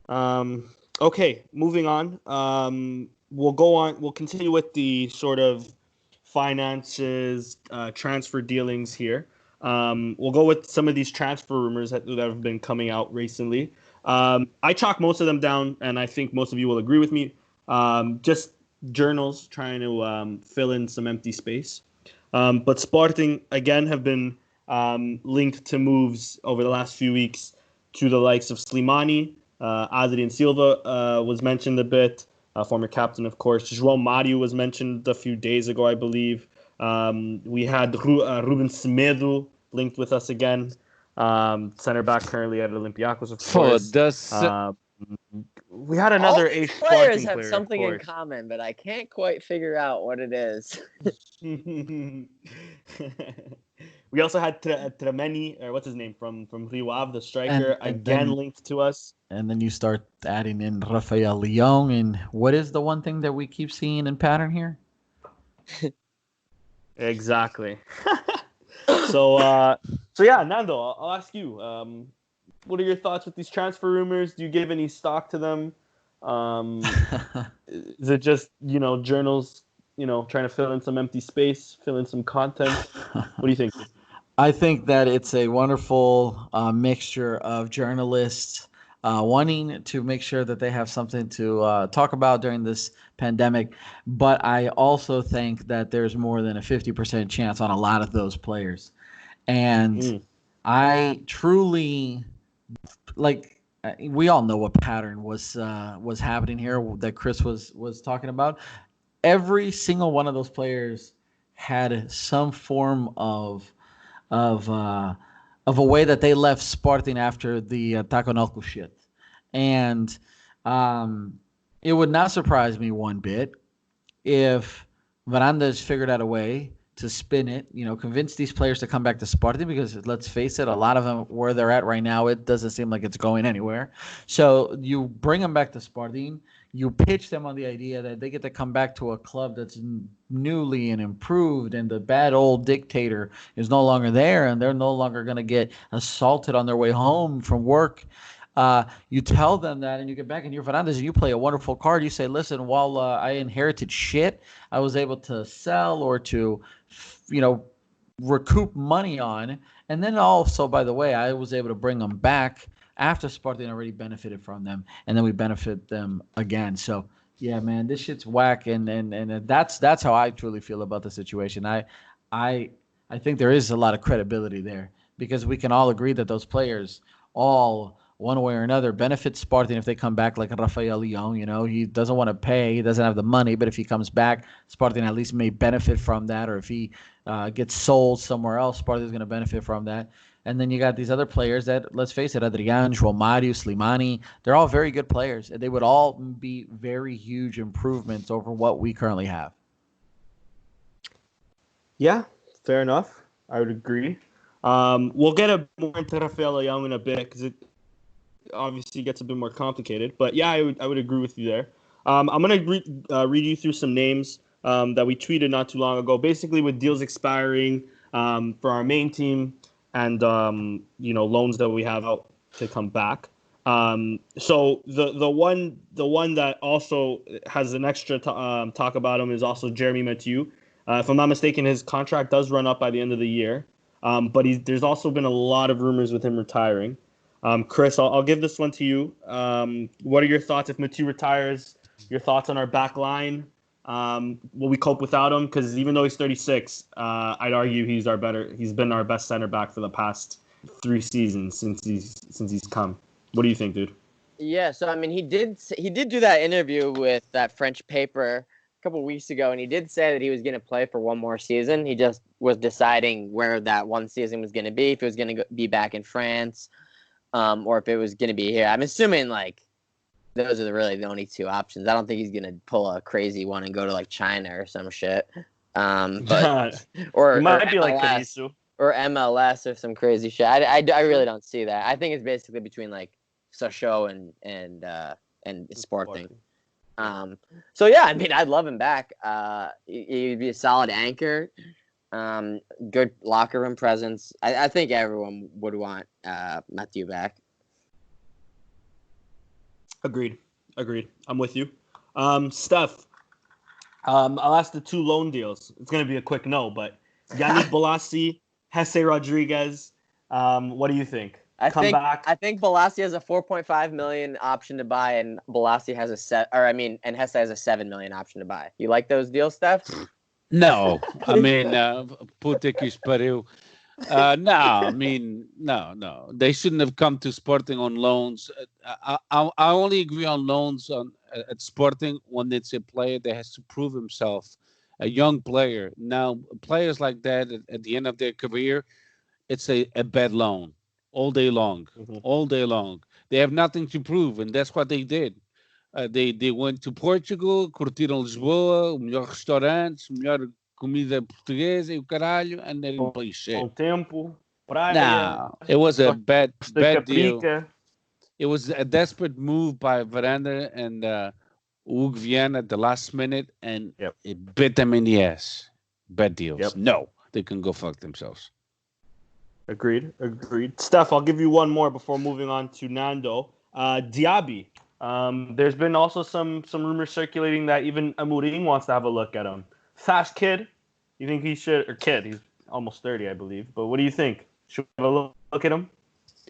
Okay, moving on. We'll go on. We'll continue with the sort of finances, transfer dealings here. We'll go with some of these transfer rumors that have been coming out recently. I chalk most of them down, and I think most of you will agree with me. Just journals trying to fill in some empty space. But Sporting, again, have been linked to moves over the last few weeks to the likes of Slimani. Adrian Silva was mentioned a bit, former captain, of course. João Mário was mentioned a few days ago, I believe. We had Ruben Semedo linked with us again. Center back currently at Olympiacos, of course. We had another All these ace players Sporting have player, something of in course. common, but I can't quite figure out what it is. We also had Tremeni, or what's his name, from Rio Ave, the striker, And again linked to us. then you start adding in Rafael Leong, and what is the one thing that we keep seeing in pattern here? Exactly. So yeah, Nando, I'll ask you. What are your thoughts with these transfer rumors? Do you give any stock to them? Is it just journals trying to fill in some empty space, fill in some content? What do you think? I think that it's a wonderful mixture of journalists wanting to make sure that they have something to talk about during this pandemic. But I also think that there's more than a 50% chance on a lot of those players. And I truly we all know what pattern was happening here that Chris was talking about. Every single one of those players had some form of of uh, of a way that they left Sporting after the Taconelco shit, and it would not surprise me one bit if Varandas figured out a way to spin it, convince these players to come back to Sporting because let's face it, a lot of them where they're at right now, it doesn't seem like it's going anywhere. So you bring them back to Sporting, you pitch them on the idea that they get to come back to a club that's newly and improved, and the bad old dictator is no longer there, and they're no longer going to get assaulted on their way home from work. You tell them that, and you get back in your Fernandez, and you play a wonderful card. You say, listen, while I inherited shit, I was able to sell or to, recoup money on. And then also, by the way, I was able to bring them back after Sporting already benefited from them, and then we benefit them again. So, yeah, man, this shit's whack, and that's how I truly feel about the situation. I think there is a lot of credibility there because we can all agree that those players all one way or another benefit Sporting if they come back, like Rafael Leong. He doesn't want to pay, he doesn't have the money, but if he comes back, Sporting at least may benefit from that, or if he gets sold somewhere else, Sporting is going to benefit from that. And then you got these other players that, let's face it, Adrian, João Mario, Slimani, they're all very good players. They would all be very huge improvements over what we currently have. Yeah, fair enough. I would agree. We'll get more into Rafael Leão in a bit because it obviously gets a bit more complicated. But yeah, I would agree with you there. I'm going to read you through some names that we tweeted not too long ago, basically with deals expiring for our main team and loans that we have out to come back. So the one that also has an extra talk about him is also Jeremy Mathieu. If I'm not mistaken, his contract does run up by the end of the year. But there's also been a lot of rumors with him retiring. Chris, I'll give this one to you. What are your thoughts if Mathieu retires? Your thoughts on our back line? Will we cope without him? Because even though he's 36, I'd argue he's been our best center back for the past 3 seasons since he's come. What do you think, dude? Yeah, so I mean, he did do that interview with that French paper a couple weeks ago, and he did say that he was going to play for one more season. He just was deciding where that one season was going to be, if it was going to be back in France, or if it was going to be here. I'm assuming those are really the only 2 options. I don't think he's going to pull a crazy one and go to China or some shit. But or might be MLS, like Carisu. or MLS or some crazy shit. I really don't see that. I think it's basically between Sochaux and Sporting. So yeah, I mean, I'd love him back. He'd be a solid anchor, good locker room presence. I think everyone would want Mathieu back. Agreed. I'm with you. Steph, I'll ask the 2 loan deals. It's going to be a quick no, but Yannick Bolasie, Jesse Rodriguez, what do you think? I think Bolasie has a 4.5 million option to buy, and Bolasie has and Hesse has a 7 million option to buy. You like those deals, Steph? No, I mean, puta que pariu. No, I mean, no. They shouldn't have come to Sporting on loans. I only agree on loans at Sporting when it's a player that has to prove himself, a young player. Now, players like that at the end of their career, it's a bad loan all day long, all day long. They have nothing to prove, and that's what they did. They went to Portugal, curtiram Lisboa, o melhor restaurantes, melhor comida portuguesa e o caralho, and they didn't play shit. Bom tempo, praia. Nah, it was a bad deal. Caprica. It was a desperate move by Veranda and Hugo Viana at the last minute, and it bit them in the ass. Bad deals. Yep. No, they can go fuck themselves. Agreed. Steph, I'll give you one more before moving on to Nando. Diaby. There's been also some rumors circulating that even Amorim wants to have a look at him. Fast kid. You think he should? Or kid. He's almost 30, I believe. But what do you think? Should we have a look at him?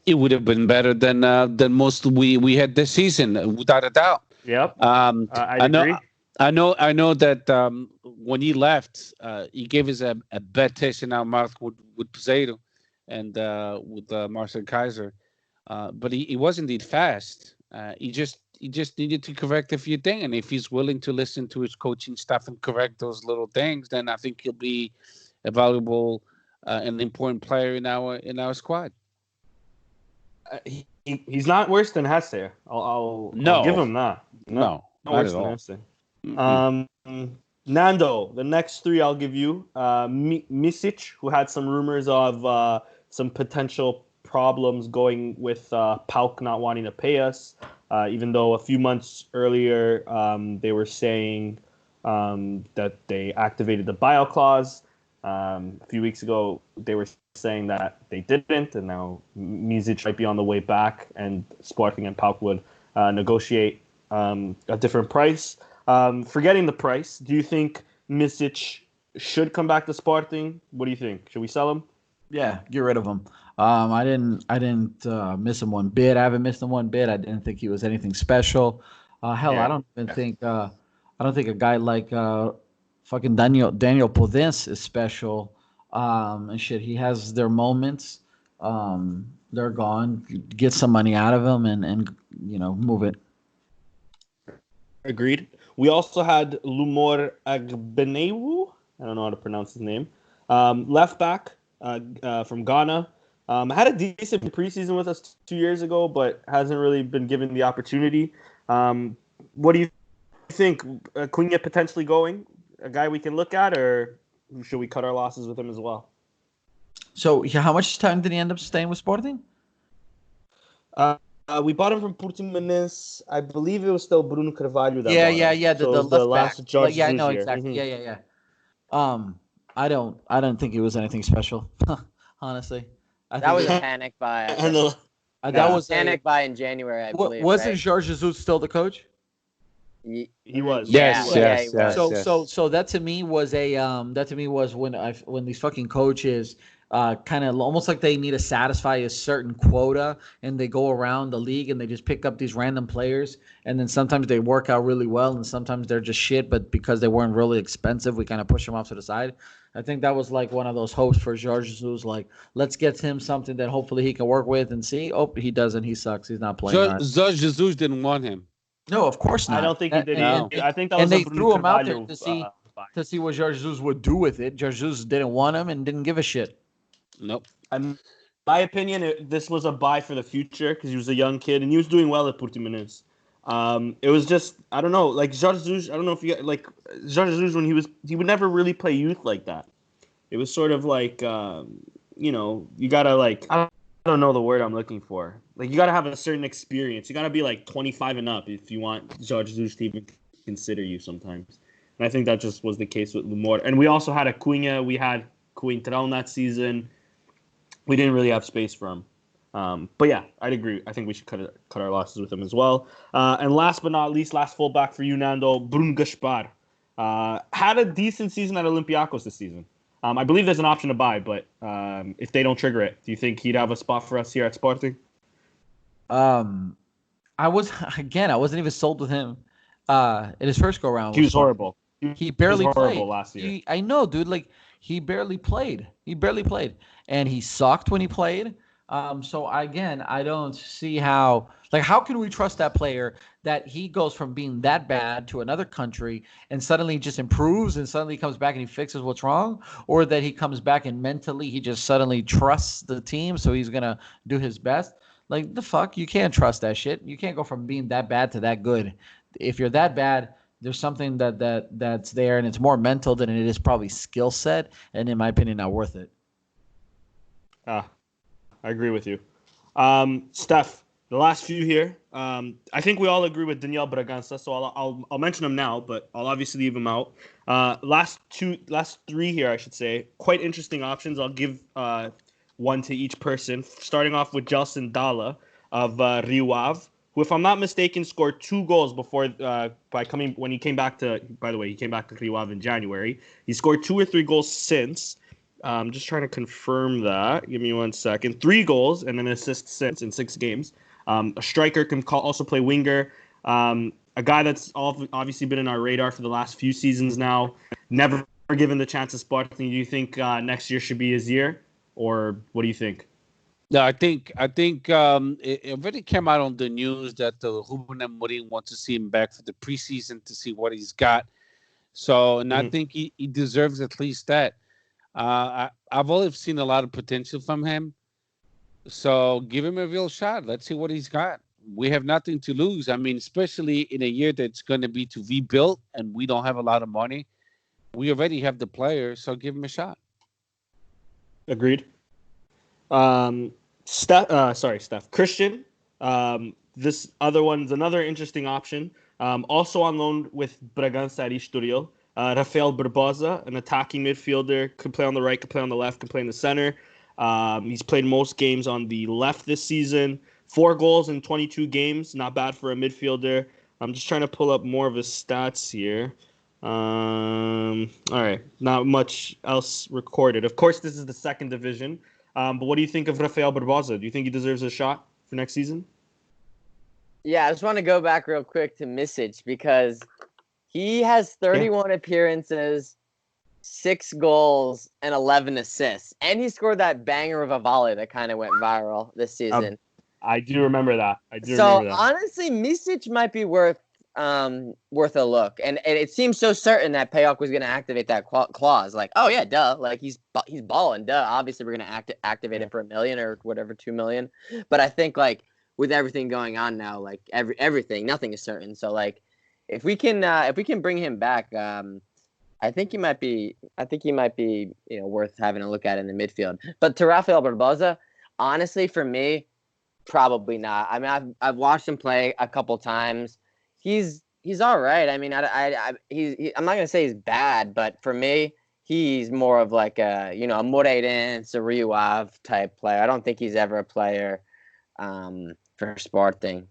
It would have been better than most we had this season, without a doubt. Yep. I agree. I know that when he left, he gave us a bad taste in our mouth with Peseiro and with Marcel Kaiser. But he was indeed fast. He just needed to correct a few things, and if he's willing to listen to his coaching staff and correct those little things, then I think he'll be a valuable and important player in our squad. He's not worse than Hesse. I'll give him that. No, not worse at all. Than Hesse. Nando, the next three I'll give you. Misic, who had some rumors of some potential problems going with PAOK not wanting to pay us, even though a few months earlier they were saying that they activated the buyout clause. A few weeks ago they were saying that they didn't, and now Misic might be on the way back, and Sporting and PAOK would negotiate a different price. Forgetting the price, do you think Misic should come back to Sporting? What do you think? Should we sell him? Yeah, get rid of him. I didn't miss him one bit. I haven't missed him one bit. I didn't think he was anything special. I don't even think a guy like fucking Daniel Podence is special. And shit, he has their moments. They're gone. Get some money out of him and move it. Agreed. We also had Lumor Agbenewu. I don't know how to pronounce his name. Left back from Ghana. Had a decent preseason with us 2 years ago, but hasn't really been given the opportunity. What do you think? Cunha potentially going? A guy we can look at, or should we cut our losses with him as well? So, how much time did he end up staying with Sporting? We bought him from Portuguese. I believe it was still Bruno Carvalho. The left back. George I know here. exactly. Mm-hmm. I don't think it was anything special, honestly. That was a panic buy. That was a panic buy in January, I believe. Wasn't Jorge Jesus still the coach? He was. Yes. So that to me was when these fucking coaches kind of almost like they need to satisfy a certain quota, and they go around the league and they just pick up these random players, and then sometimes they work out really well and sometimes they're just shit, but because they weren't really expensive, we kind of push them off to the side. I think that was like one of those hopes for Jorge Jesus, like, let's get him something that hopefully he can work with, and see, he doesn't, he sucks, he's not playing. Jorge Jesus didn't want him. No, of course not. I don't think he did. I think that was and they a threw him out there Carvalho, to see what Jorge Jesus would do with it. Jorge Jesus didn't want him and didn't give a shit. Nope. In my opinion, this was a buy for the future because he was a young kid and he was doing well at Portimonense. It was just, I don't know, like Jorge Jesus. I don't know if you like Jorge Jesus when he would never really play youth like that. It was sort of like, you gotta like, I don't know the word I'm looking for. Like, you gotta have a certain experience. You gotta be like 25 and up if you want Jorge Jesus to even consider you sometimes. And I think that just was the case with Lumor. And we also had a Cunha. We had Coentrão that season. We didn't really have space for him. But yeah, I'd agree. I think we should cut our losses with him as well. And last but not least, last fullback for you, Nando, Bruno Gaspar. Had a decent season at Olympiacos this season. I believe there's an option to buy, but if they don't trigger it, do you think he'd have a spot for us here at Sporting? I wasn't even sold with him in his first go round. He was horrible. He barely was horrible played last year. I know, dude. Like, he barely played. And he sucked when he played. So again, I don't see how can we trust that player that he goes from being that bad to another country and suddenly just improves and suddenly comes back and he fixes what's wrong, or that he comes back and mentally he just suddenly trusts the team, so he's gonna do his best. Like, the fuck? You can't trust that shit. You can't go from being that bad to that good. If you're that bad, there's something that's there, and it's more mental than it is probably skill set, and in my opinion, not worth it. I agree with you. Steph, the last few here. I think we all agree with Daniel Bragança, so I'll mention him now, but I'll obviously leave him out. Last three here, I should say. Quite interesting options. I'll give one to each person. Starting off with Gelson Dalla of Rio Ave, who, if I'm not mistaken, scored 2 goals before when he came back to. By the way, he came back to Rio Ave in January. He scored 2 or 3 goals since. I'm just trying to confirm that. Give me 1 second. 3 goals and an assist since in 6 games. A striker can also play winger. A guy that's obviously been in our radar for the last few seasons now. Never given the chance at Sporting. Do you think next year should be his year, or what do you think? No, I think it already came out on the news that Ruben Amorim wants to see him back for the preseason to see what he's got. So, and I think he deserves at least that. I've always seen a lot of potential from him. So give him a real shot. Let's see what he's got. We have nothing to lose. I mean, especially in a year that's going to be to rebuild and we don't have a lot of money. We already have the players, so give him a shot. Agreed. Steph. Christian. This other one's another interesting option. Also on loan with Bragança at Estoril. Rafael Barbosa, an attacking midfielder, could play on the right, could play on the left, could play in the center. He's played most games on the left this season. 4 goals in 22 games, not bad for a midfielder. I'm just trying to pull up more of his stats here. All right, not much else recorded. Of course, this is the 2nd division. But what do you think of Rafael Barbosa? Do you think he deserves a shot for next season? Yeah, I just want to go back real quick to Misic because he has 31 appearances, 6 goals, and 11 assists. And he scored that banger of a volley that kind of went viral this season. I do remember that. Honestly, Misic might be worth a look. And it seems so certain that Paok was going to activate that clause. Like, oh, yeah, duh. Like, he's balling, duh. Obviously, we're going to activate it for $1 million or whatever, $2 million. But I think, like, with everything going on now, like, everything, nothing is certain. So, like, if we can bring him back, I think he might be worth having a look at in the midfield. But to Rafael Barbosa, honestly, for me, probably not. I mean, I've watched him play a couple times. He's all right. I mean, I'm not gonna say he's bad, but for me, he's more of like a Moreirense, a Rio Ave type player. I don't think he's ever a player for Sporting.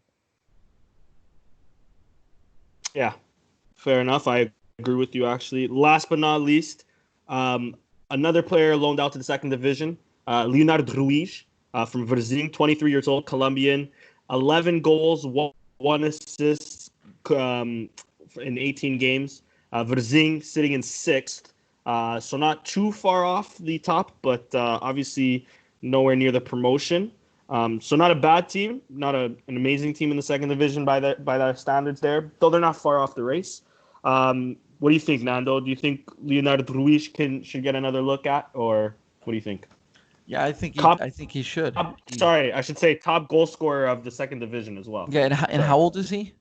Yeah, fair enough. I agree with you, actually. Last but not least, another player loaned out to the 2nd division, Leonardo Ruiz from Varzim, 23 years old, Colombian, 11 goals, 1 assist in 18 games. Varzim sitting in 6th, so not too far off the top, but obviously nowhere near the promotion. So not a bad team, not an amazing team in the 2nd division by their standards there, though they're not far off the race. What do you think, Nando? Do you think Leonardo Ruiz should get another look at, or what do you think? Yeah, I think he should. Sorry, I should say top goal scorer of the 2nd division as well. Yeah, and how old is he?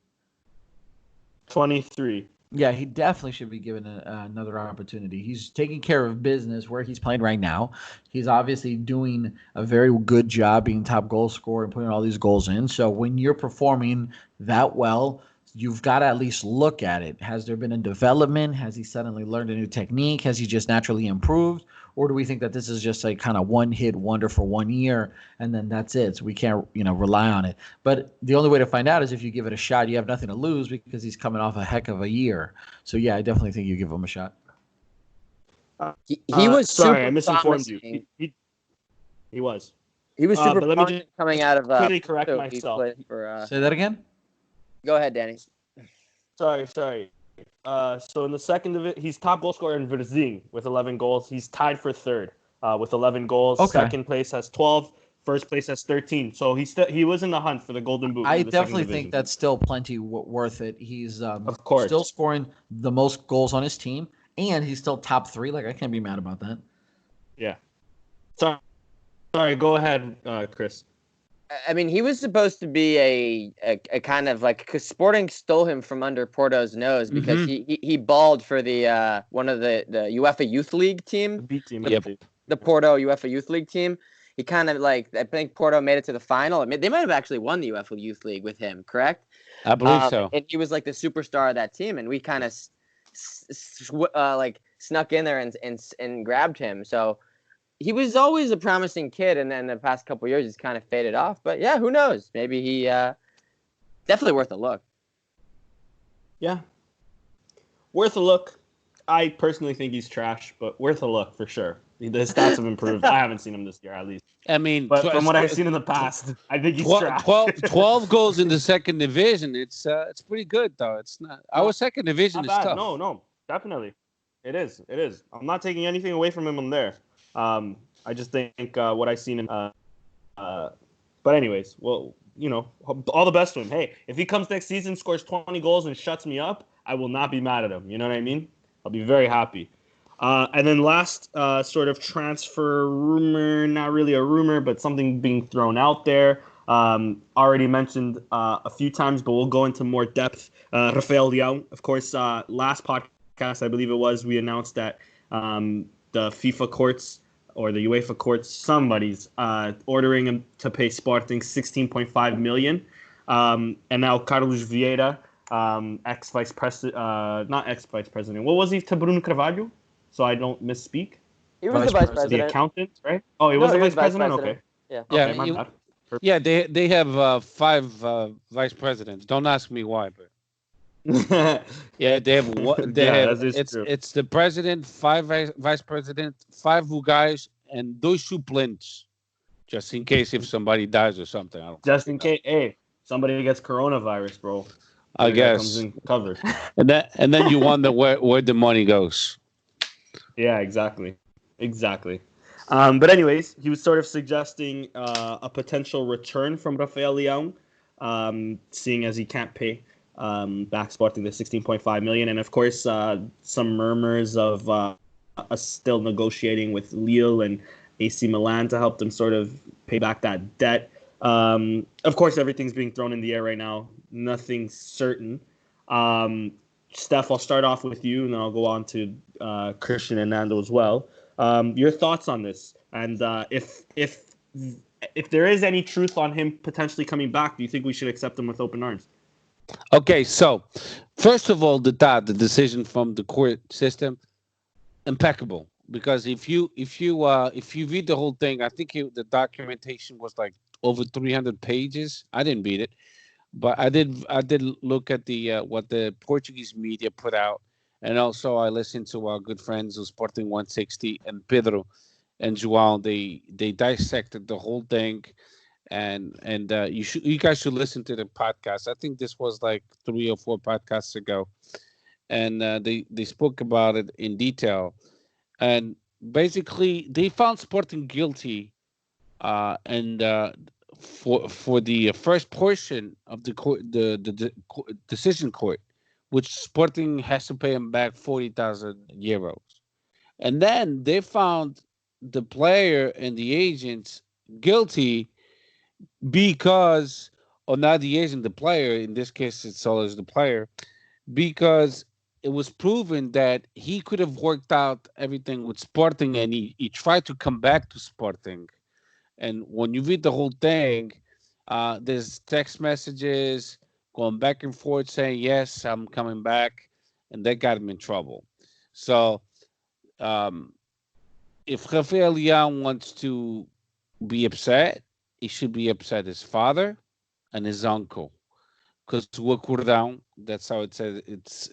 23. Yeah, he definitely should be given another opportunity. He's taking care of business where he's playing right now. He's obviously doing a very good job being top goal scorer and putting all these goals in. So when you're performing that well, you've got to at least look at it. Has there been a development? Has he suddenly learned a new technique? Has he just naturally improved? Or do we think that this is just a kind of one-hit wonder for 1 year and then that's it? So we can't, rely on it. But the only way to find out is if you give it a shot. You have nothing to lose because he's coming off a heck of a year. So, yeah, I definitely think you give him a shot. He was sorry, I misinformed you. He was. He was super but let me just coming out of quickly correct myself. Say that again? Go ahead, Danny. Sorry. So in the 2nd division, he's top goal scorer in Varzim with 11 goals. He's tied for 3rd with 11 goals. Okay. 2nd place has 12. 1st place has 13. So he was in the hunt for the Golden Boot. I definitely think that's still plenty worth it. He's of course still scoring the most goals on his team, and he's still top 3. Like, I can't be mad about that. Yeah. Sorry. Go ahead, Chris. I mean, he was supposed to be a kind of like, because Sporting stole him from under Porto's nose because he balled for the one of the UEFA Youth League The team, B team. the Porto UEFA Youth League team. He kind of like, I think Porto made it to the final. I mean, they might have actually won the UEFA Youth League with him, correct? I believe so. And he was like the superstar of that team, and we kind of like snuck in there and grabbed him. So he was always a promising kid, and then the past couple of years he's kind of faded off. But yeah, who knows? Maybe he definitely worth a look. Yeah, worth a look. I personally think he's trash, but worth a look for sure. The stats have improved. I haven't seen him this year, at least. I mean, But from what I've seen in the past, I think he's trash. 12 goals in the second division. It's pretty good, though. It's not. Our second division Not is bad. tough. No, definitely. It is. I'm not taking anything away from him on there. I just think what I've seen in. But anyways, well, all the best to him. Hey, if he comes next season, scores 20 goals and shuts me up, I will not be mad at him. You know what I mean? I'll be very happy. And then last sort of transfer rumor, not really a rumor, but something being thrown out there. Already mentioned a few times, but we'll go into more depth. Rafael Leão, of course, last podcast, I believe it was, we announced that the FIFA courts or the UEFA courts, somebody's ordering him to pay Sporting 16.5 million. And now Carlos Vieira, ex-vice president, not ex-vice president. What was he to Bruno Carvalho? So I don't misspeak. He was the vice president. The accountant, right? Oh, he was the vice president? Okay. Yeah. Yeah, my bad. Yeah, they have 5 vice presidents. Don't ask me why, but yeah, they have what they have. It's the president, 5 vice president, 5 guys, and 2 suplentes, just in case if somebody dies or something. Just in case, hey, somebody gets coronavirus, bro. I guess. Comes in covered. And then you wonder where the money goes. Yeah, exactly. But anyways, he was sort of suggesting a potential return from Rafael Leão, seeing as he can't pay back Sporting the 16.5 million, and of course some murmurs of us still negotiating with Lille and AC Milan to help them sort of pay back that debt. Of course, everything's being thrown in the air right now. Nothing's certain. Steph, I'll start off with you, and then I'll go on to Christian and Nando as well. Your thoughts on this, and if there is any truth on him potentially coming back, do you think we should accept him with open arms? Okay, so first of all, the decision from the court system, impeccable. Because if you read the whole thing, I think the documentation was like over 300 pages. I didn't read it, but I did look at the what the Portuguese media put out, and also I listened to our good friends of Sporting160 and Pedro and João. They dissected the whole thing, and you guys should listen to the podcast. I think this was like 3 or 4 podcasts ago, and they spoke about it in detail, and basically they found Sporting guilty, and for the first portion of the court, the decision court, which Sporting has to pay him back 40,000 euros, and then they found the player and the agents guilty because, or not the agent, the player. In this case, it's always the player, because it was proven that he could have worked out everything with Sporting, and he tried to come back to Sporting. And when you read the whole thing, there's text messages going back and forth saying, yes, I'm coming back. And that got him in trouble. So if Rafael Leão wants to be upset, he should be upset his father and his uncle. Because o acordão, that's how it says.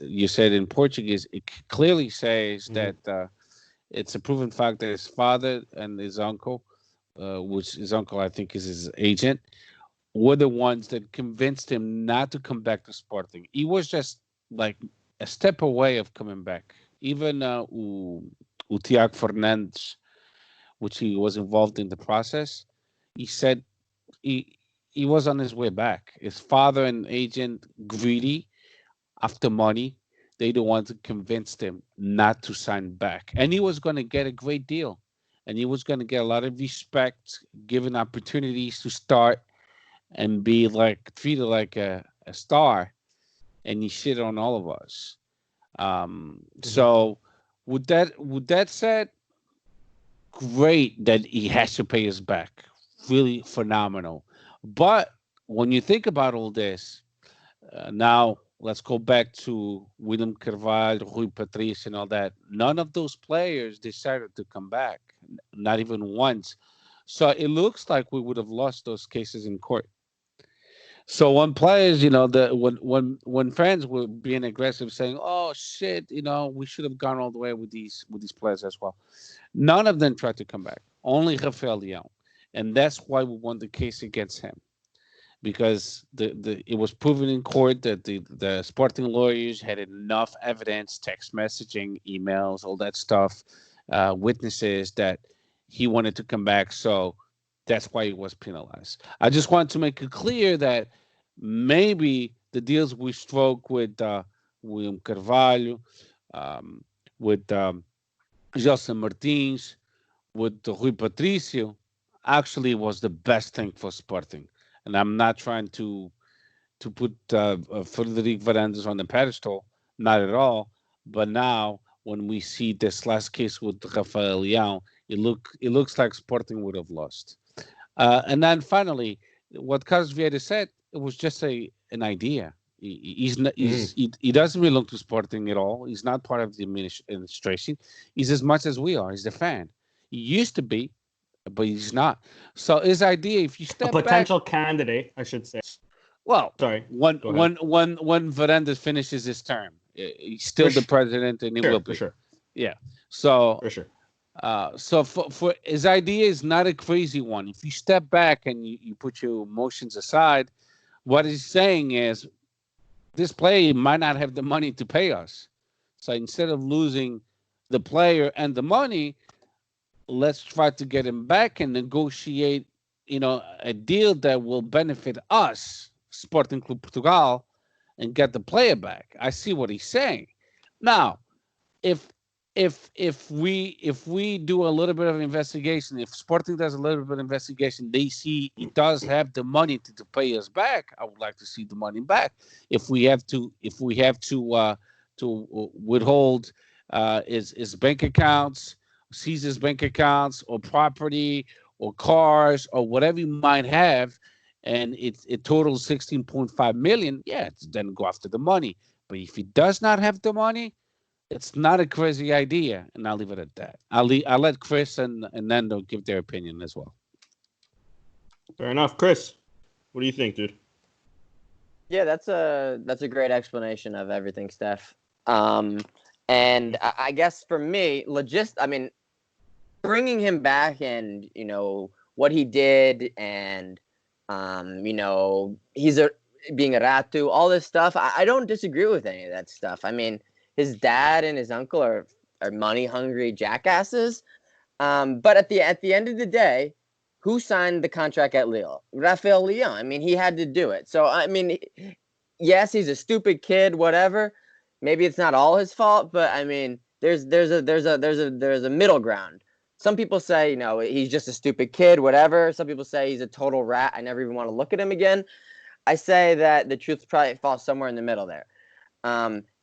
You said in Portuguese, it clearly says that it's a proven fact that his father and his uncle, which his uncle I think is his agent, were the ones that convinced him not to come back to Sporting. He was just like a step away of coming back. Even o Tiago Fernandes, which he was involved in the process, he said he was on his way back. His father and agent, greedy after money, they the ones that convinced him not to sign back. And he was going to get a great deal. And he was going to get a lot of respect, given opportunities to start and be like treated like a star, and he shit on all of us. So with that said, great that he has to pay us back. Really phenomenal. But when you think about all this, now let's go back to William Carvalho, Rui Patricio, and all that. None of those players decided to come back, not even once. So it looks like we would have lost those cases in court. So when players, when fans were being aggressive, saying, "Oh shit," we should have gone all the way with these players as well. None of them tried to come back. Only Rafael Leão, and that's why we won the case against him, because it was proven in court that the Sporting lawyers had enough evidence, text messaging, emails, all that stuff, witnesses that he wanted to come back. So that's why he was penalized. I just want to make it clear that maybe the deals we struck with William Carvalho, with Gelson Martins, with Rui Patricio, actually was the best thing for Sporting. And I'm not trying to put Frederic Varandas on the pedestal, not at all. But now, when we see this last case with Rafael Leão, it looks like Sporting would have lost. And then finally, what Carlos Vieira said, it was just an idea. He doesn't belong to Sporting at all. He's not part of the administration. He's as much as we are. He's a fan. He used to be, but he's not. So his idea, if you step a potential back, candidate, I should say. Well, sorry. When Varandas finishes his term, he's still the president, and he will be. For sure. Yeah. So for sure. So for his idea is not a crazy one. If you step back and you put your emotions aside, what he's saying is this player might not have the money to pay us. So instead of losing the player and the money, let's try to get him back and negotiate, a deal that will benefit us, Sporting Club Portugal, and get the player back. I see what he's saying. Now, if we do a little bit of investigation, if Sporting does a little bit of investigation, they see he does have the money to pay us back. I would like to see the money back. If we have to withhold his bank accounts, seize his bank accounts or property or cars or whatever you might have, and it totals 16.5 million, then go after the money. But if he does not have the money, it's not a crazy idea, and I'll leave it at that. I'll let Chris and Nando give their opinion as well. Fair enough. Chris, what do you think, dude? Yeah, that's a great explanation of everything, Steph. And I guess for me, bringing him back and, what he did and, he's being a ratu, all this stuff, I don't disagree with any of that stuff. I mean, his dad and his uncle are money-hungry jackasses. But at the end of the day, who signed the contract at Lille? Rafael Leão. I mean, he had to do it. So, I mean, yes, he's a stupid kid, whatever. Maybe it's not all his fault, but I mean, there's a middle ground. Some people say, he's just a stupid kid, whatever. Some people say he's a total rat. I never even want to look at him again. I say that the truth probably falls somewhere in the middle there.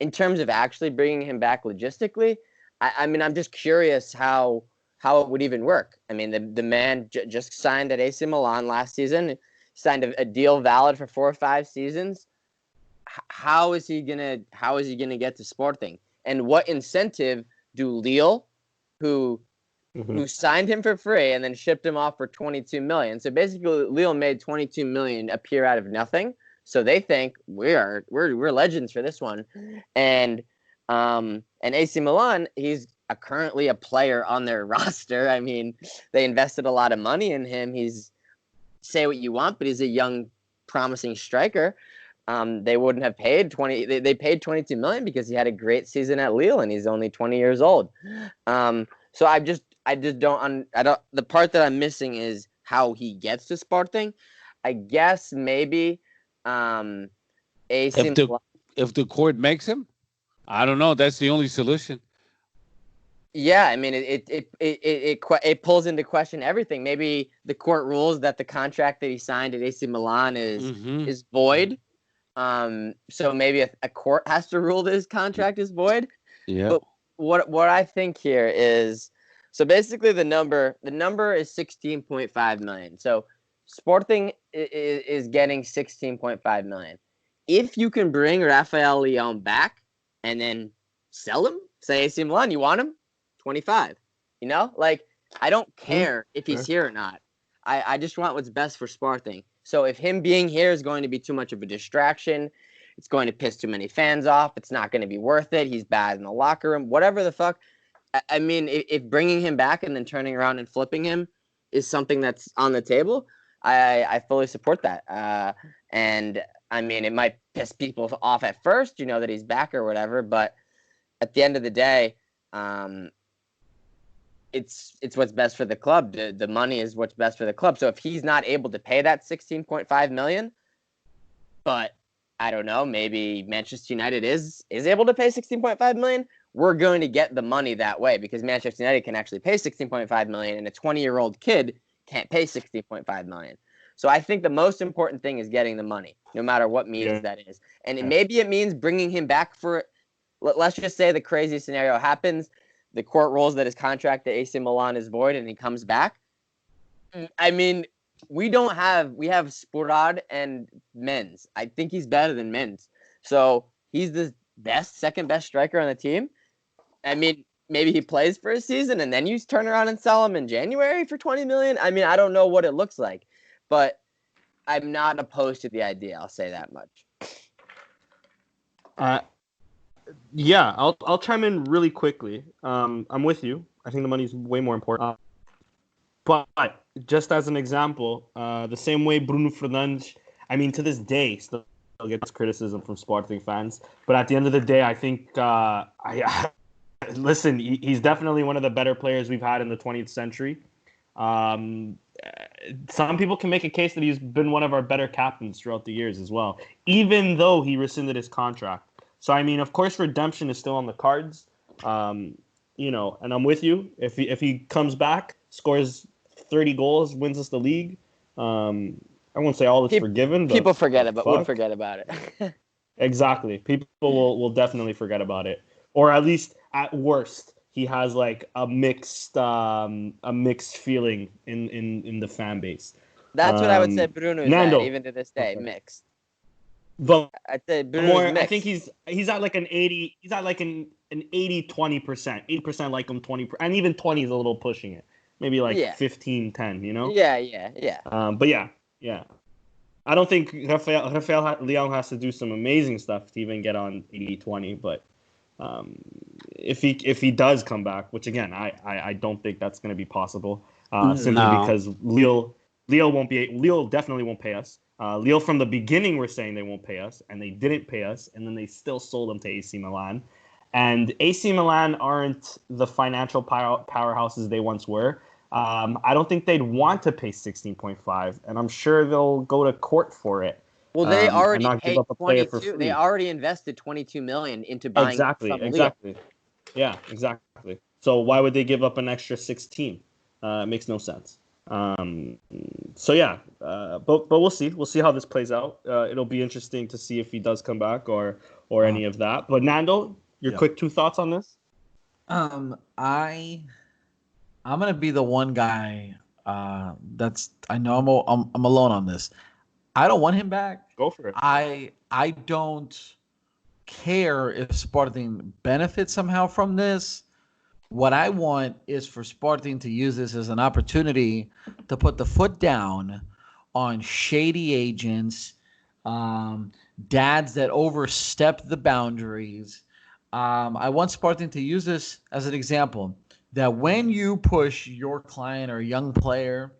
In terms of actually bringing him back logistically, I mean, I'm just curious how it would even work. I mean, the man just signed at AC Milan last season, signed a deal valid for 4 or 5 seasons. How is he gonna get to Sporting? And what incentive do Lille, who signed him for free and then shipped him off for 22 million? So basically, Lille made 22 million appear out of nothing. So they think we're legends for this one, and AC Milan, he's currently a player on their roster. I mean, they invested a lot of money in him. He's, say what you want, but he's a young, promising striker. They wouldn't have paid 20. They paid 22 million because he had a great season at Lille and he's only 20 years old. So I just don't. The part that I'm missing is how he gets to Sporting. I guess maybe. If the court makes him, I don't know. That's the only solution. Yeah, I mean, it pulls into question everything. Maybe the court rules that the contract that he signed at AC Milan is void. So maybe a court has to rule that his contract is void. Yeah. But what I think here is, so basically the number is 16.5 million. So Sporting is getting 16.5 million. If you can bring Rafael Leon back and then sell him, say AC Milan, you want him? 25. You know, like, I don't care if he's here or not. I just want what's best for Sporting. So if him being here is going to be too much of a distraction, it's going to piss too many fans off, it's not going to be worth it, he's bad in the locker room, whatever the fuck. I mean, if bringing him back and then turning around and flipping him is something that's on the table, I fully support that. And I mean, it might piss people off at first, that he's back or whatever, but at the end of the day, it's what's best for the club. The money is what's best for the club. So if he's not able to pay that 16.5 million, but I don't know, maybe Manchester United is able to pay 16.5 million, we're going to get the money that way, because Manchester United can actually pay 16.5 million and a 20-year-old kid can't pay 16.5 million. So I think the most important thing is getting the money, no matter what means that is. And maybe it means bringing him back for, let's just say the crazy scenario happens, the court rules that his contract at AC Milan is void and he comes back. I mean, we have Sporad and Menz. I think he's better than Menz. So he's the second best striker on the team. I mean, maybe he plays for a season and then you turn around and sell him in January for 20 million. I mean, I don't know what it looks like, but I'm not opposed to the idea. I'll say that much. Yeah, I'll chime in really quickly. I'm with you. I think the money's way more important. But just as an example, the same way Bruno Fernandes, I mean, to this day, still gets criticism from Sporting fans. But at the end of the day, I think, listen, he's definitely one of the better players we've had in the 20th century. Some people can make a case that he's been one of our better captains throughout the years as well, even though he rescinded his contract. So, I mean, of course, redemption is still on the cards, and I'm with you. If he comes back, scores 30 goals, wins us the league, I won't say all is forgiven, but people forget would forget about it. Exactly. People will definitely forget about it, or at least at worst, he has like a mixed feeling in the fan base. That's what I would say Bruno's at, even to this day, mixed. But I'd say Bruno's mixed. I think he's at like an 80. He's at like an 80-20%. 80% like him, 20%, and even 20 is a little pushing it. Maybe like 15-10. Yeah. But yeah. I don't think Rafael Leon has to do some amazing stuff to even get on 80-20. But if he does come back, which again I don't think that's going to be possible, simply because Lille definitely won't pay us. Lille from the beginning were saying they won't pay us, and they didn't pay us, and then they still sold them to AC Milan. And AC Milan aren't the financial powerhouses they once were. I don't think they'd want to pay 16.5, and I'm sure they'll go to court for it. Well, they already paid 22. They already invested 22 million into buying Exactly. Yeah, exactly. So why would they give up an extra 16? It makes no sense. So yeah, but we'll see. We'll see how this plays out. It'll be interesting to see if he does come back or any of that. But Nando, your quick 2 thoughts on this? I'm gonna be the one guy I know I'm alone on this. I don't want him back. Go for it. I don't care if Sporting benefits somehow from this. What I want is for Sporting to use this as an opportunity to put the foot down on shady agents, dads that overstep the boundaries. I want Sporting to use this as an example that when you push your client or young player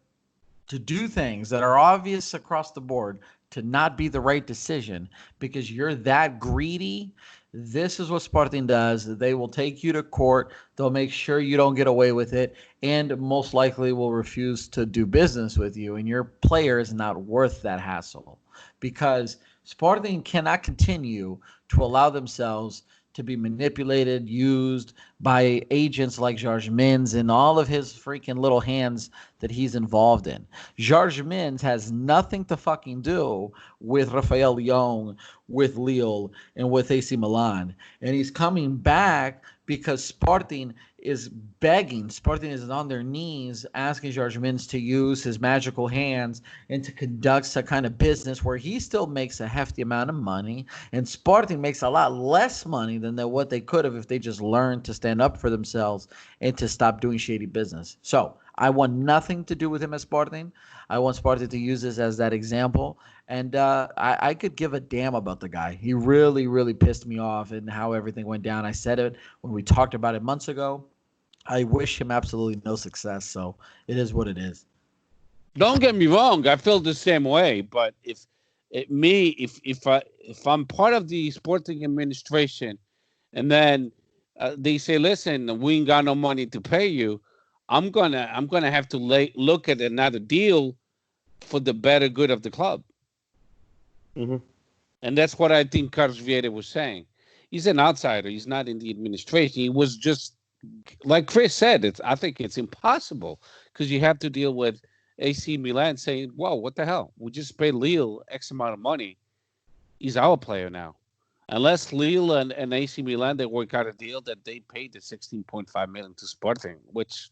to do things that are obvious across the board to not be the right decision because you're that greedy, this is what Sporting does. They will take you to court. They'll make sure you don't get away with it, and most likely will refuse to do business with you. And your player is not worth that hassle, because Sporting cannot continue to allow themselves to be manipulated, used by agents like George Mins and all of his freaking little hands that he's involved in. George Mins has nothing to fucking do with Rafael Leão, with Lille, and with AC Milan. And he's coming back because Sporting is begging. Sporting is on their knees asking George Mins to use his magical hands and to conduct some kind of business where he still makes a hefty amount of money, and Sporting makes a lot less money than what they could have if they just learned to stand up for themselves and to stop doing shady business. So I want nothing to do with him at Sporting. I want Sporting to use this as that example. And I could give a damn about the guy. He really, really pissed me off and how everything went down. I said it when we talked about it months ago. I wish him absolutely no success. So it is what it is. Don't get me wrong. I feel the same way. But if I'm part of the Sporting administration, and then they say, "Listen, we ain't got no money to pay you," I'm gonna have to look at another deal for the better good of the club. Mm-hmm. And that's what I think Carlos Vieira was saying. He's an outsider. He's not in the administration. He was just, like Chris said, I think it's impossible because you have to deal with AC Milan saying, "Whoa, what the hell? We just paid Lille X amount of money. He's our player now." Unless Lille and AC Milan, they work out a deal that they paid the $16.5 million to Sporting, which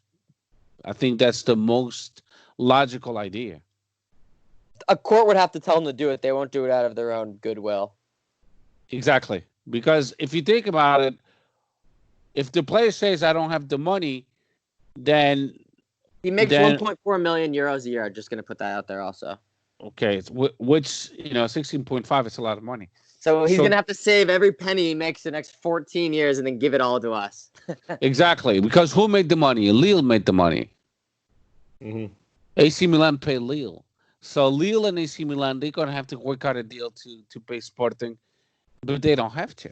I think that's the most logical idea. A court would have to tell them to do it. They won't do it out of their own goodwill. Exactly. Because if you think about it, if the player says, "I don't have the money," then he makes 1.4 million euros a year. I'm just going to put that out there also. Okay. Which, 16.5 is a lot of money. So he's going to have to save every penny he makes the next 14 years and then give it all to us. Exactly. Because who made the money? Lille made the money. Mm-hmm. AC Milan paid Lille. So Lille and AC Milan, they're going to have to work out a deal to pay Sporting, but they don't have to.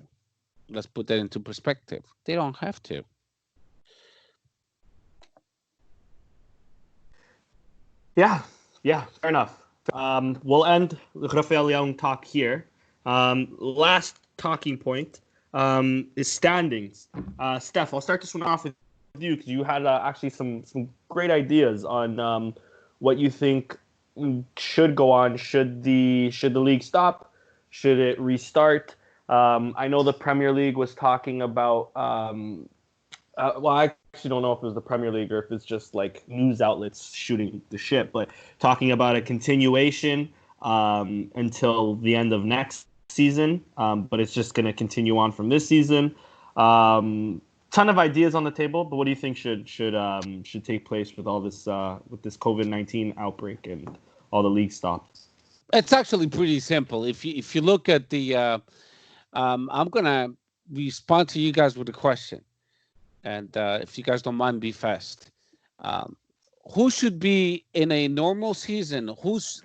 Let's put that into perspective. They don't have to. Yeah, fair enough. We'll end the Rafael Leão talk here. Last talking point is standings. Steph, I'll start this one off with you because you had actually some great ideas on what you think should go on. Should the league stop? Should it restart? I know the Premier League was talking about. I actually don't know if it was the Premier League or if it's just like news outlets shooting the shit, but talking about a continuation until the end of next season. But it's just going to continue on from this season. Ton of ideas on the table, but what do you think should take place with all this with this COVID-19 outbreak and all the league stops? It's actually pretty simple. If you look at the, I'm gonna respond to you guys with a question, and if you guys don't mind, be fast. Who should be in a normal season? Who's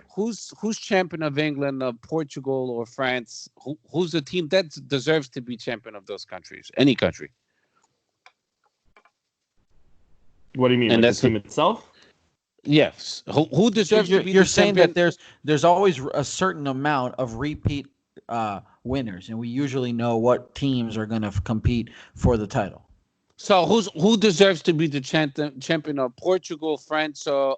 champion of England, of Portugal, or France? Who's the team that deserves to be champion of those countries? Any country. What do you mean? And like that's the team itself? Yes. Who deserves to be? You're saying champion? that there's always a certain amount of repeat winners, and we usually know what teams are going to compete for the title. So who deserves to be the champion of Portugal, France, or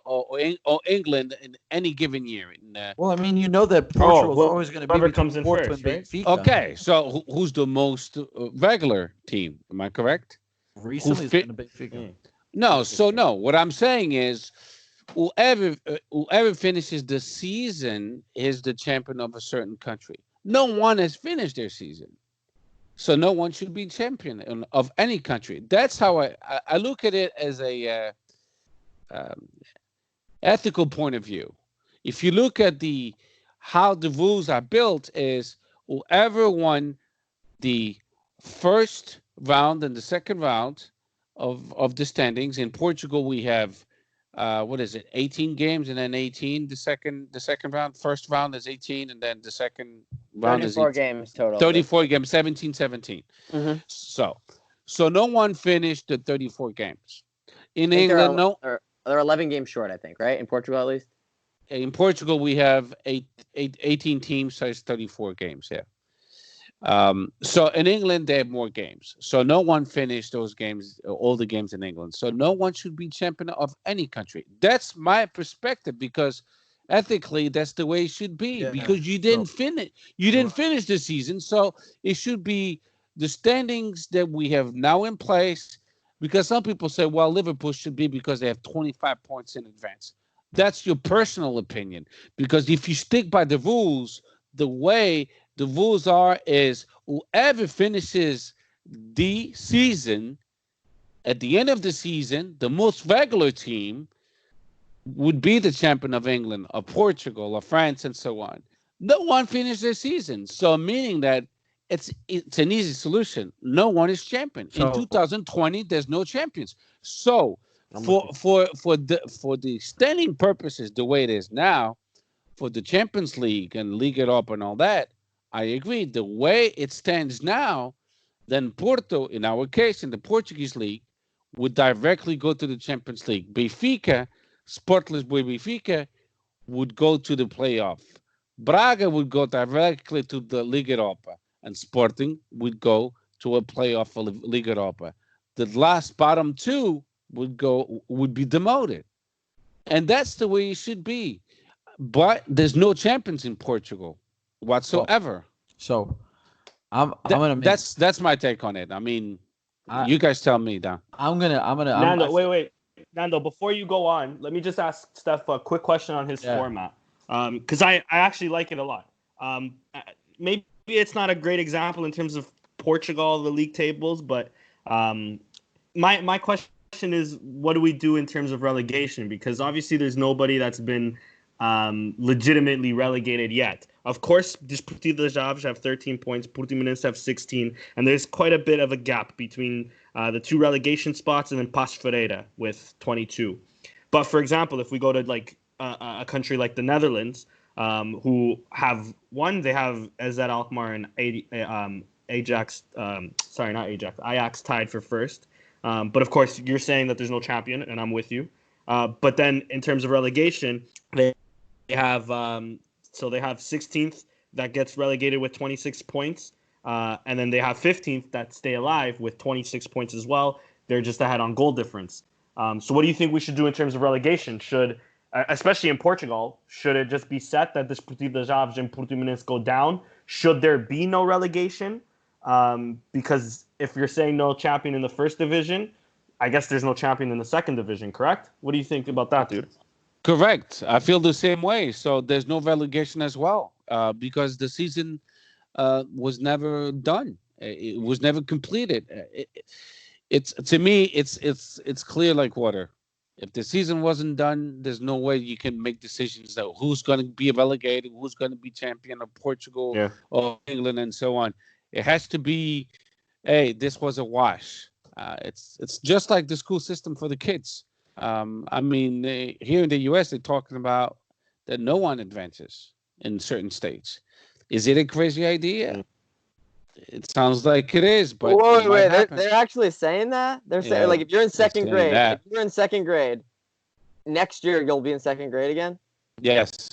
England in any given year? Well, I mean, you know that Portugal is always going to be whoever comes in first, right? Benfica. Okay, so who's the most regular team? Am I correct? Recently, it's been Benfica. No, so no. What I'm saying is, whoever finishes the season is the champion of a certain country. No one has finished their season, so no one should be champion of any country. That's how I look at it as a ethical point of view. If you look at how the rules are built, is whoever won the first round and the second round of the standings. In Portugal, we have 18 games, and then 18 the second round. First round is 18, and then the second round is 34 games total. 34 games, 17. Mm-hmm. So no one finished the 34 games. In England, no. They're 11 games short, I think, right? In Portugal, at least. In Portugal, we have 18 teams, so it's 34 games. Yeah. So in England, they have more games. So no one finished those games, all the games in England. So no one should be champion of any country. That's my perspective, because ethically, that's the way it should be. Yeah. Because you didn't finish, the season. So it should be the standings that we have now in place. Because some people say, well, Liverpool should be because they have 25 points in advance. That's your personal opinion. Because if you stick by the rules, the way the rules are is whoever finishes the season, at the end of the season, the most regular team would be the champion of England or Portugal or France and so on. No one finished their season. So meaning that it's an easy solution. No one is champion. In 2020, there's no champions. So for the standing purposes, the way it is now, for the Champions League and Liga Europa and all that, I agree. The way it stands now, then Porto, in our case, in the Portuguese league, would directly go to the Champions League. Benfica, Sport Lisboa Benfica, would go to the playoff. Braga would go directly to the Liga Europa, and Sporting would go to a playoff for Liga Europa. The last bottom two would be demoted, and that's the way it should be. But there's no champions in Portugal whatsoever. So I'm gonna make, that's my take on it. I mean, you guys tell me, Dan. Nando, wait. Nando, before you go on, let me just ask Steph a quick question on his format. Because I actually like it a lot. Maybe it's not a great example in terms of Portugal, the league tables, but my question is, what do we do in terms of relegation? Because obviously there's nobody that's been legitimately relegated yet. Of course, Desportivo de Chaves have 13 points, Portimonense have 16, and there's quite a bit of a gap between the two relegation spots and then Paços Ferreira with 22. But for example, if we go to like a country like the Netherlands, who have they have AZ Alkmaar and Ajax. Not Ajax. Ajax tied for first. But of course, you're saying that there's no champion, and I'm with you. But then in terms of relegation, they have they have 16th that gets relegated with 26 points, and then they have 15th that stay alive with 26 points as well. They're just ahead on goal difference. So what do you think we should do in terms of relegation? Especially in Portugal, should it just be set that Desportivo de Chaves and Portimonense go down? Should there be no relegation? Because if you're saying no champion in the first division, I guess there's no champion in the second division, correct? What do you think about that, dude? Correct. I feel the same way. So there's no relegation as well, because the season was never done. It was never completed. It's to me, it's clear like water. If the season wasn't done, there's no way you can make decisions that who's going to be relegated, who's going to be champion of Portugal or England, and so on. It has to be, hey, this was a wash. It's just like the school system for the kids. I mean, here in the U.S., they're talking about that no one advances in certain states. Is it a crazy idea? It sounds like it is, but wait, they're actually saying that? They're saying, like, if you're in second grade, next year you'll be in second grade again? Yes.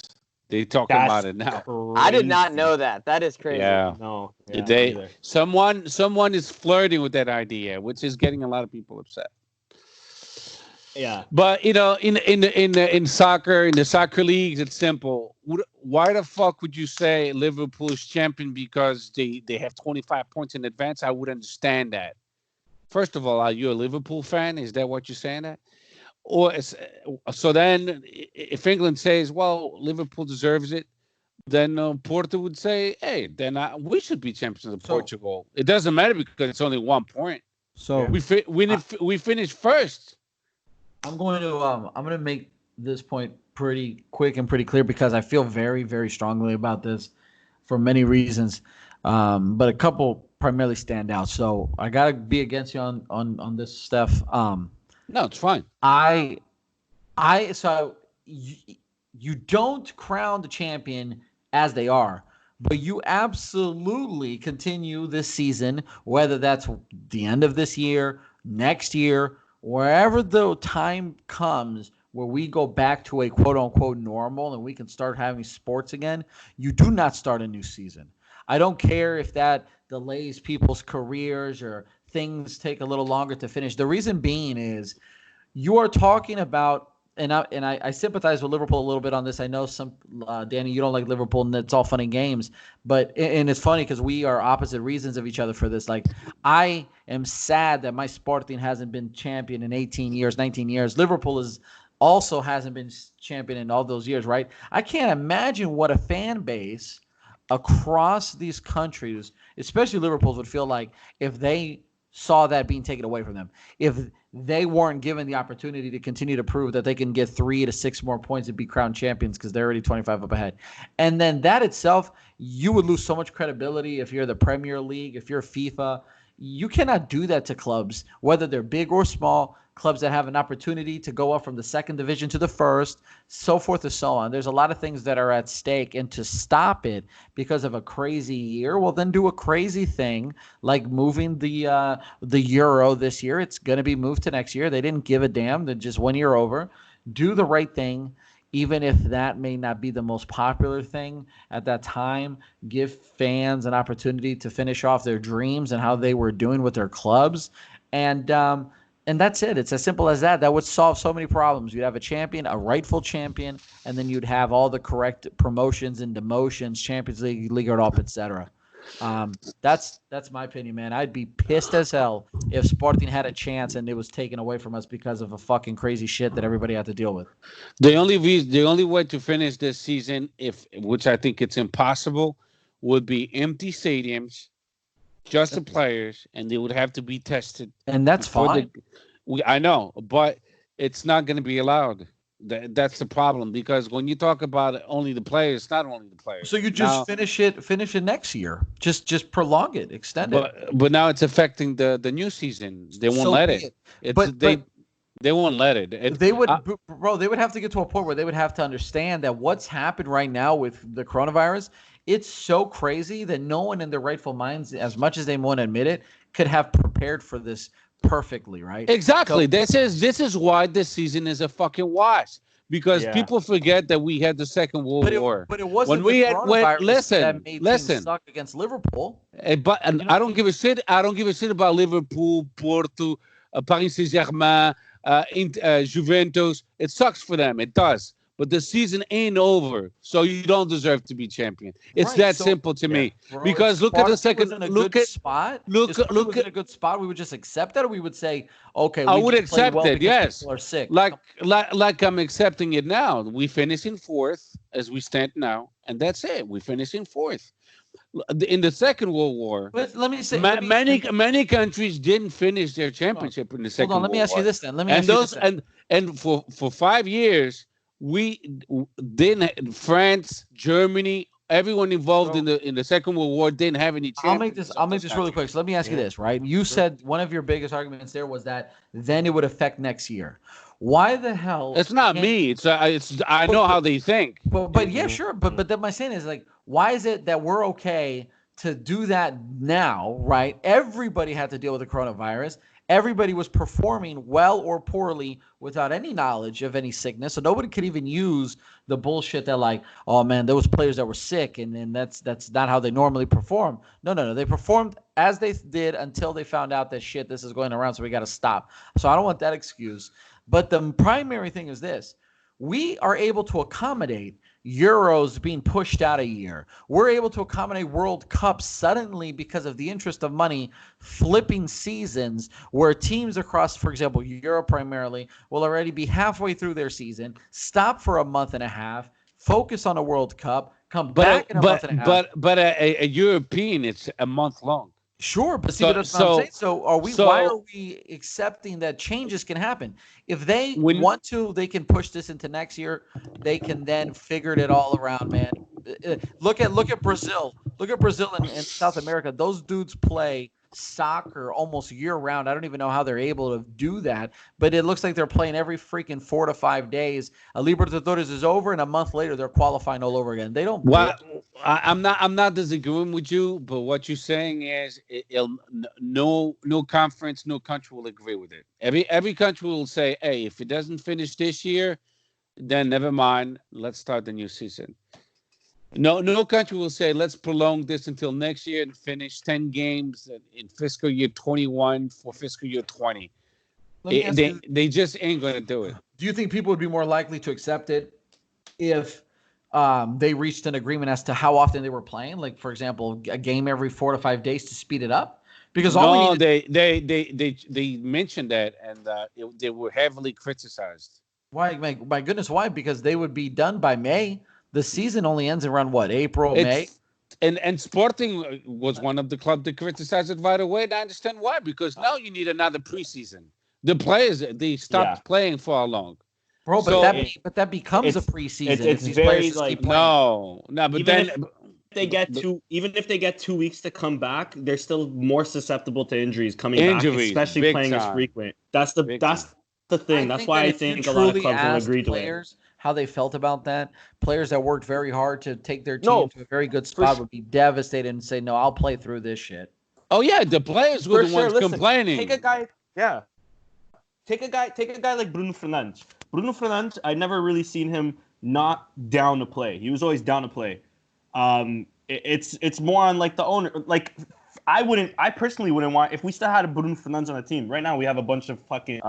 They're talking about it now. Crazy. I did not know that. That is crazy. Yeah. No. Yeah, someone is flirting with that idea, which is getting a lot of people upset. Yeah. But in soccer, in the soccer leagues, it's simple. Why the fuck would you say Liverpool is champion because they have 25 points in advance? I would understand that. First of all, are you a Liverpool fan? Is that what you're saying? That? Or so then, if England says, well, Liverpool deserves it, then Porto would say, hey, then we should be champions of Portugal. It doesn't matter because it's only 1 point. So we finished first. I'm going to make this point pretty quick and pretty clear because I feel very, very strongly about this for many reasons, but a couple primarily stand out. So I gotta be against you on this, Steph. No, it's fine. So you don't crown the champion as they are, but you absolutely continue this season, whether that's the end of this year, next year, wherever the time comes where we go back to a quote-unquote normal and we can start having sports again, you do not start a new season. I don't care if that delays people's careers or things take a little longer to finish. The reason being is you are talking about, and I sympathize with Liverpool a little bit on this. I know Danny, you don't like Liverpool, and it's all fun and games. But and it's funny because we are opposite reasons of each other for this. Like, I am sad that my Sporting hasn't been champion in 18 years, 19 years. Liverpool also hasn't been champion in all those years, right? I can't imagine what a fan base across these countries, especially Liverpool's, would feel like if they saw that being taken away from them. If they weren't given the opportunity to continue to prove that they can get 3 to 6 more points and be crowned champions because they're already 25 up ahead. And then that itself, you would lose so much credibility if you're the Premier League, if you're FIFA. You cannot do that to clubs, whether they're big or small, clubs that have an opportunity to go up from the second division to the first, so forth and so on. There's a lot of things that are at stake, and to stop it because of a crazy year, well, then do a crazy thing like moving the Euro this year. It's going to be moved to next year. They didn't give a damn. They're just 1 year over. Do the right thing, even if that may not be the most popular thing at that time. Give fans an opportunity to finish off their dreams and how they were doing with their clubs. And that's it. It's as simple as that. That would solve so many problems. You'd have a champion, a rightful champion, and then you'd have all the correct promotions and demotions, Champions League, Liga Europa, etc. That's my opinion, man. I'd be pissed as hell if Sporting had a chance and it was taken away from us because of a fucking crazy shit that everybody had to deal with. The only way to finish this season, which I think it's impossible, would be empty stadiums, just the players, and they would have to be tested. And that's fine. I know, but it's not going to be allowed. That's the problem, because when you talk about only the players, it's not only the players. So you just finish it next year. Just prolong it, extend it. But now it's affecting the new season. They won't let it. They won't let it. They would have to get to a point where they would have to understand that what's happened right now with the coronavirus, it's so crazy that no one in their rightful minds, as much as they want to admit it, could have prepared for this perfectly, right? Exactly. So, this is why this season is a fucking wash, because people forget that we had the Second World War. But it wasn't that made teams suck against Liverpool. I don't give a shit. I don't give a shit about Liverpool, Porto, Paris Saint-Germain, Juventus. It sucks for them. It does. But the season ain't over, so you don't deserve to be champion. It's that simple to me. Bro, because look at the second. Look at a good spot. We would just accept that, or we would say, okay, I would accept it. Yes, people are sick. Like I'm accepting it now. We finish in fourth as we stand now, and that's it. We finish in fourth. In the Second World War, but let me say, many countries didn't finish their championship in the Second World War. Let me ask you this then. And for 5 years. We didn't. France, Germany, everyone involved in the Second World War didn't have any champions. I'll make this really quick. So let me ask you this, right? You said one of your biggest arguments there was that then it would affect next year. Why the hell? It's not me. I know how they think. But yeah, sure. But then my saying is, like, why is it that we're okay to do that now, right? Everybody had to deal with the coronavirus. Everybody was performing well or poorly without any knowledge of any sickness. So nobody could even use the bullshit that, like, oh man, there was players that were sick and that's not how they normally perform. No. They performed as they did until they found out that shit, this is going around, so we got to stop. So I don't want that excuse. But the primary thing is this. We are able to accommodate Euros being pushed out a year. We're able to accommodate World Cups suddenly because of the interest of money, flipping seasons where teams across, for example, Europe primarily, will already be halfway through their season, stop for a month and a half, focus on a World Cup, come back in a month and a half. But a European, it's a month long. Sure, but see, that's what I'm saying. So why are we accepting that changes can happen? If they want to, they can push this into next year. They can then figure it all around, man. Look at Brazil. Look at Brazil and South America. Those dudes play soccer almost year round. I don't even know how they're able to do that, but it looks like they're playing every freaking 4 to 5 days. A Libertadores is over, and a month later they're qualifying all over again. They don't. Well, I'm not disagreeing with you, but what you're saying is no conference, no country will agree with it. Every country will say, hey, if it doesn't finish this year, then never mind. Let's start the new season. No country will say, let's prolong this until next year and finish 10 games in fiscal year 21 for fiscal year 20. They just ain't going to do it. Do you think people would be more likely to accept it if they reached an agreement as to how often they were playing? Like, for example, a game every 4 to 5 days to speed it up? Because they mentioned that, and they were heavily criticized. Why? My goodness, why? Because they would be done by May. The season only ends around what, April, May? And Sporting was one of the clubs that criticized it right away. And I understand why, because now you need another preseason. The players, they stopped playing for how long? Bro, but that becomes a preseason. It's very like but then even if they get 2 weeks to come back, they're still more susceptible to injuries coming back, especially playing as frequent. That's the thing. That's why I think a lot of clubs will agree to it. How they felt about that. Players that worked very hard to take their team to a very good spot would be devastated and say, "No, I'll play through this shit." Oh yeah, the players were the ones complaining. Take a guy like Bruno Fernandes. Bruno Fernandes, I never really seen him not down to play. He was always down to play. It's more on like the owner. Like I personally wouldn't want, if we still had a Bruno Fernandes on the team. Right now we have a bunch of fucking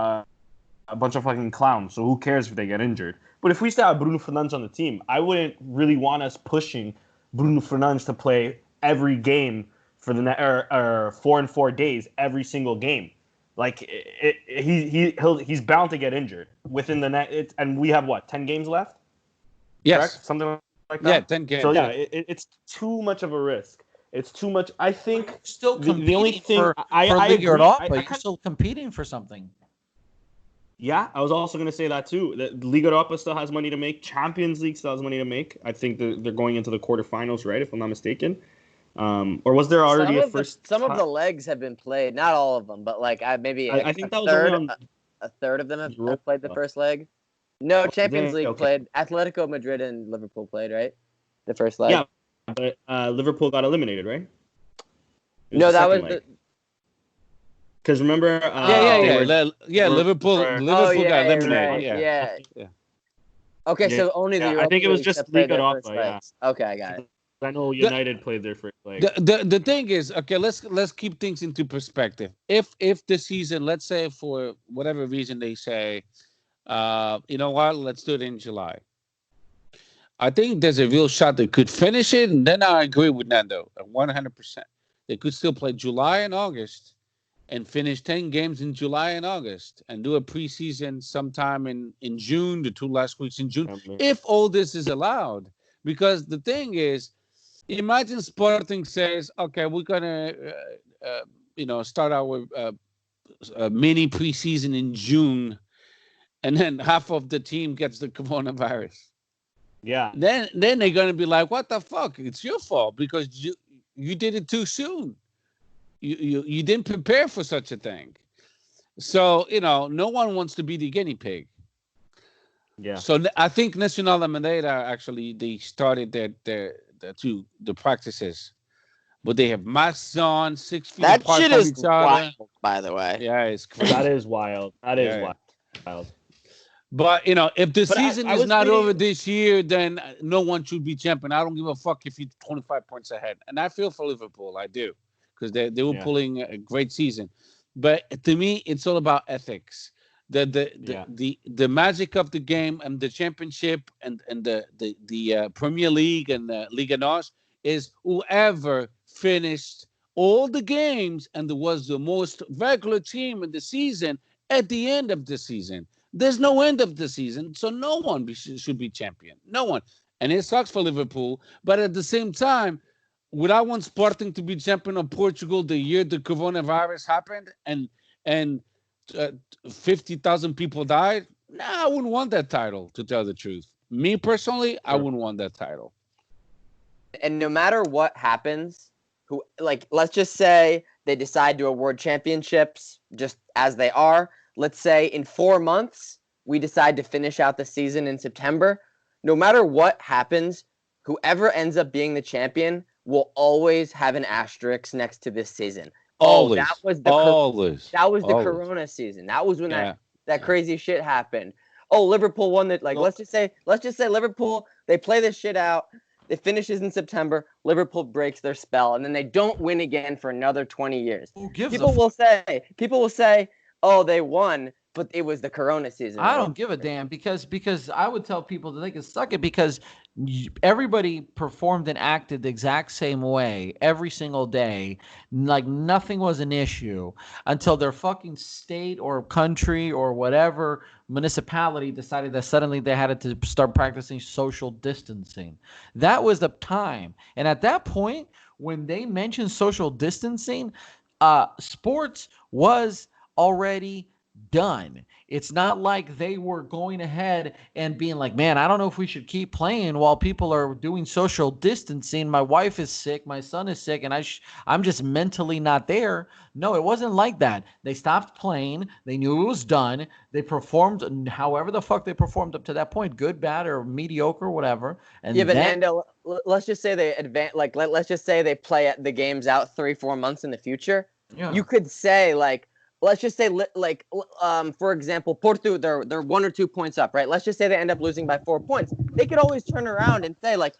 clowns. So who cares if they get injured? But if we still have Bruno Fernandes on the team, I wouldn't really want us pushing Bruno Fernandes to play every game for the 4 and 4 days, every single game. Like he's bound to get injured within the net. And we have 10 games left? Yes, correct? Something like that. Yeah, 10 games. So it's too much of a risk. It's too much. I think still the only thing for Liga Europa, you're still competing for something. Yeah, I was also going to say that too. The Liga Europa still has money to make. Champions League still has money to make. I think they're going into the quarterfinals, right? If I'm not mistaken. Or was there already a first? Some of the legs have been played. Not all of them, but like I think that was only a third of them have played the first leg. No, Champions League played. Atletico Madrid and Liverpool played, right? The first leg. Yeah, but Liverpool got eliminated, right? No, that was the. Because remember, Liverpool got eliminated. Right. Yeah. Okay, so only the. I think it was just Liga Europa. Yeah. Okay, I got it. I know United played their first leg. The thing is, okay, let's keep things into perspective. If the season, let's say for whatever reason they say, you know what, let's do it in July. I think there's a real shot they could finish it, and then I agree with Nando 100%. They could still play July and August and finish 10 games in July and August and do a preseason sometime in June, the 2 last weeks in June, if all this is allowed. Because the thing is, imagine Sporting says, okay, we're going to, start our mini preseason in June, and then half of the team gets the coronavirus. Yeah. Then they're going to be like, what the fuck? It's your fault because you did it too soon. You didn't prepare for such a thing. So, no one wants to be the guinea pig. Yeah. So I think Nacional de Madeira actually, they started the practices. But they have masks on, 6 feet apart from each other. That shit is wild, by the way. Yeah, it's crazy. That is wild. Wild. But, if the season is not over this year, then no one should be champion. I don't give a fuck if you're 25 points ahead. And I feel for Liverpool. I do. Because they were pulling a great season. But to me, it's all about ethics. The magic of the game and the championship and the Premier League and the Liga NOS is whoever finished all the games and was the most regular team in the season at the end of the season. There's no end of the season, so no one should be champion. No one. And it sucks for Liverpool. But at the same time, would I want Sporting to be champion of Portugal the year the coronavirus happened and 50,000 people died? Nah, I wouldn't want that title, to tell the truth. Me personally, I wouldn't want that title. And no matter what happens, let's just say they decide to award championships just as they are. Let's say in 4 months, we decide to finish out the season in September. No matter what happens, whoever ends up being the champion will always have an asterisk next to this season. Always. That was the Corona season. That was when that crazy shit happened. Oh, Liverpool won that. Let's just say Liverpool, they play this shit out. It finishes in September. Liverpool breaks their spell, and then they don't win again for another 20 years. People will say, "Oh, they won, but it was the Corona season." I don't give a damn because I would tell people that they can suck it because everybody performed and acted the exact same way every single day. Like nothing was an issue until their fucking state or country or whatever municipality decided that suddenly they had to start practicing social distancing. That was the time. And at that point, when they mentioned social distancing, sports was already done. It's not like they were going ahead and being like, man, I don't know if we should keep playing while people are doing social distancing. My wife is sick, my son is sick, and I'm just mentally not there. No, it wasn't like that. They stopped playing. They knew it was done. They performed however the fuck they performed up to that point, good, bad, or mediocre, whatever. And yeah, but Nando, let's just say they advance. Like, let's just say they play the games out 3-4 months in the future. Yeah. You could say like, let's just say like, for example, Porto, they're 1 or 2 points up, right? Let's just say they end up losing by 4 points. They could always turn around and say like,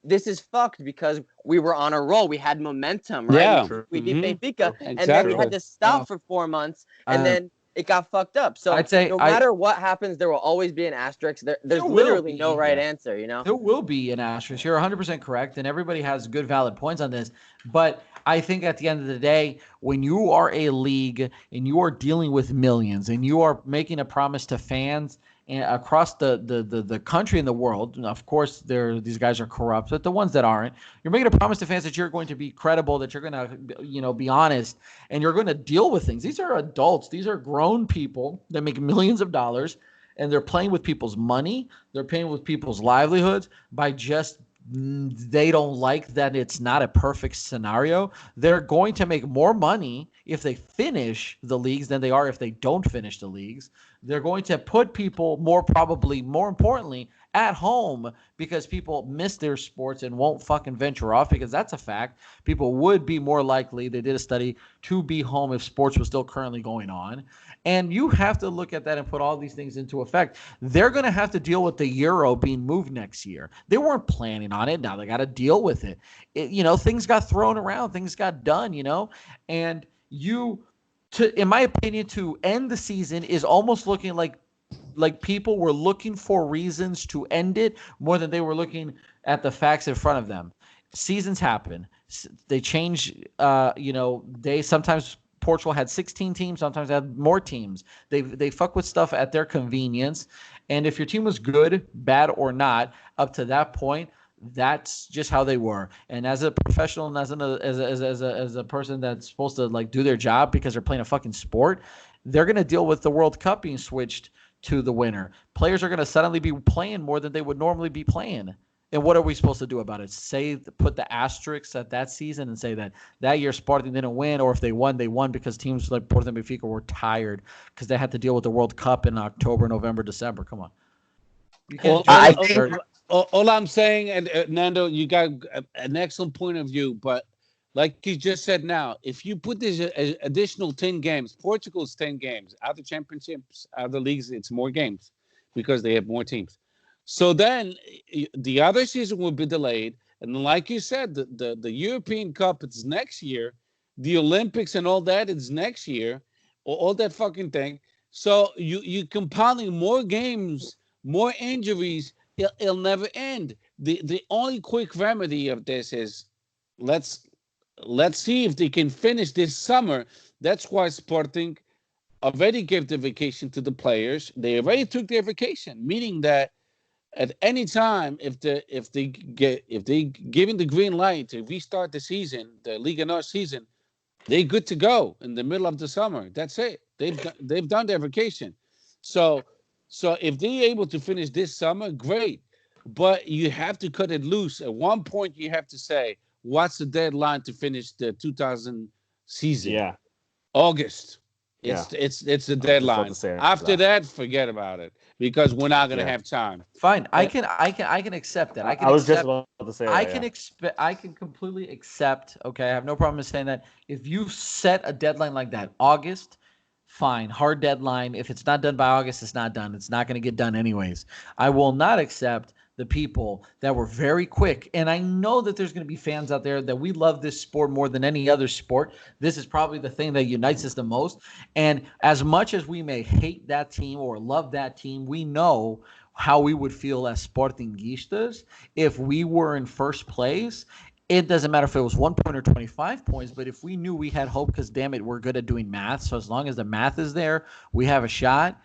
this is fucked because we were on a roll. We had momentum, right? Yeah. We beat Benfica, Exactly. and then we had to stop for 4 months, and then it got fucked up. So I'd say no matter what happens, there will always be an asterisk. There's literally no right answer, you know? There will be an asterisk. You're 100% correct, and everybody has good, valid points on this. But I think at the end of the day, when you are a league and you are dealing with millions and you are making a promise to fans and across the country and the world, and of course, these guys are corrupt, but the ones that aren't, you're making a promise to fans that you're going to be credible, that you're going to, be honest, and you're going to deal with things. These are adults. These are grown people that make millions of dollars, and they're playing with people's money. They're playing with people's livelihoods by just they don't like that it's not a perfect scenario. They're going to make more money if they finish the leagues than they are if they don't finish the leagues. They're going to put people more importantly, at home because people miss their sports and won't fucking venture off because that's a fact. People would be more likely, they did a study, to be home if sports was still currently going on. And you have to look at that and put all these things into effect. They're going to have to deal with the Euro being moved next year. They weren't planning on it. Now they got to deal with it. Things got thrown around. Things got done, and in my opinion, to end the season is almost looking like people were looking for reasons to end it more than they were looking at the facts in front of them. Seasons happen. They change, they sometimes Portugal had 16 teams, sometimes they had more teams. They fuck with stuff at their convenience. And if your team was good, bad or not, up to that point, that's just how they were. And as a professional and as a person that's supposed to do their job because they're playing a fucking sport, they're going to deal with the World Cup being switched to the winter. Players are going to suddenly be playing more than they would normally be playing. And what are we supposed to do about it? Put the asterisks at that season and say that year Sporting didn't win, or if they won because teams like Porto and Benfica were tired because they had to deal with the World Cup in October, November, December. Come on. All I'm saying, and Nando, you got an excellent point of view, but like you just said now, if you put this additional 10 games, Portugal's 10 games, other championships, other leagues, it's more games because they have more teams. So then the other season will be delayed. And like you said, the European Cup, it's next year. The Olympics and all that, it's next year. All that fucking thing. So you compiling more games, more injuries, it'll never end. The only quick remedy of this is let's see if they can finish this summer. That's why Sporting already gave the vacation to the players. They already took their vacation, meaning that at any time, if they giving the green light to restart the season, the Liga NOS season, they're good to go in the middle of the summer. That's it. They've done their vacation. So if they're able to finish this summer, great. But you have to cut it loose. At one point, you have to say, what's the deadline to finish the 2000 season? Yeah, August. It's the deadline. After that, forget about it because we're not gonna have time. Fine, I can accept that. I was just about to say. I can completely accept. Okay, I have no problem with saying that. If you set a deadline like that, August, fine, hard deadline. If it's not done by August, it's not done. It's not going to get done anyways. I will not accept the people that were very quick. And I know that there's going to be fans out there that we love this sport more than any other sport. This is probably the thing that unites us the most. And as much as we may hate that team or love that team, we know how we would feel as Sportingistas if we were in first place. It doesn't matter if it was 1 point or 25 points, but if we knew we had hope, because damn it, we're good at doing math. So as long as the math is there, we have a shot.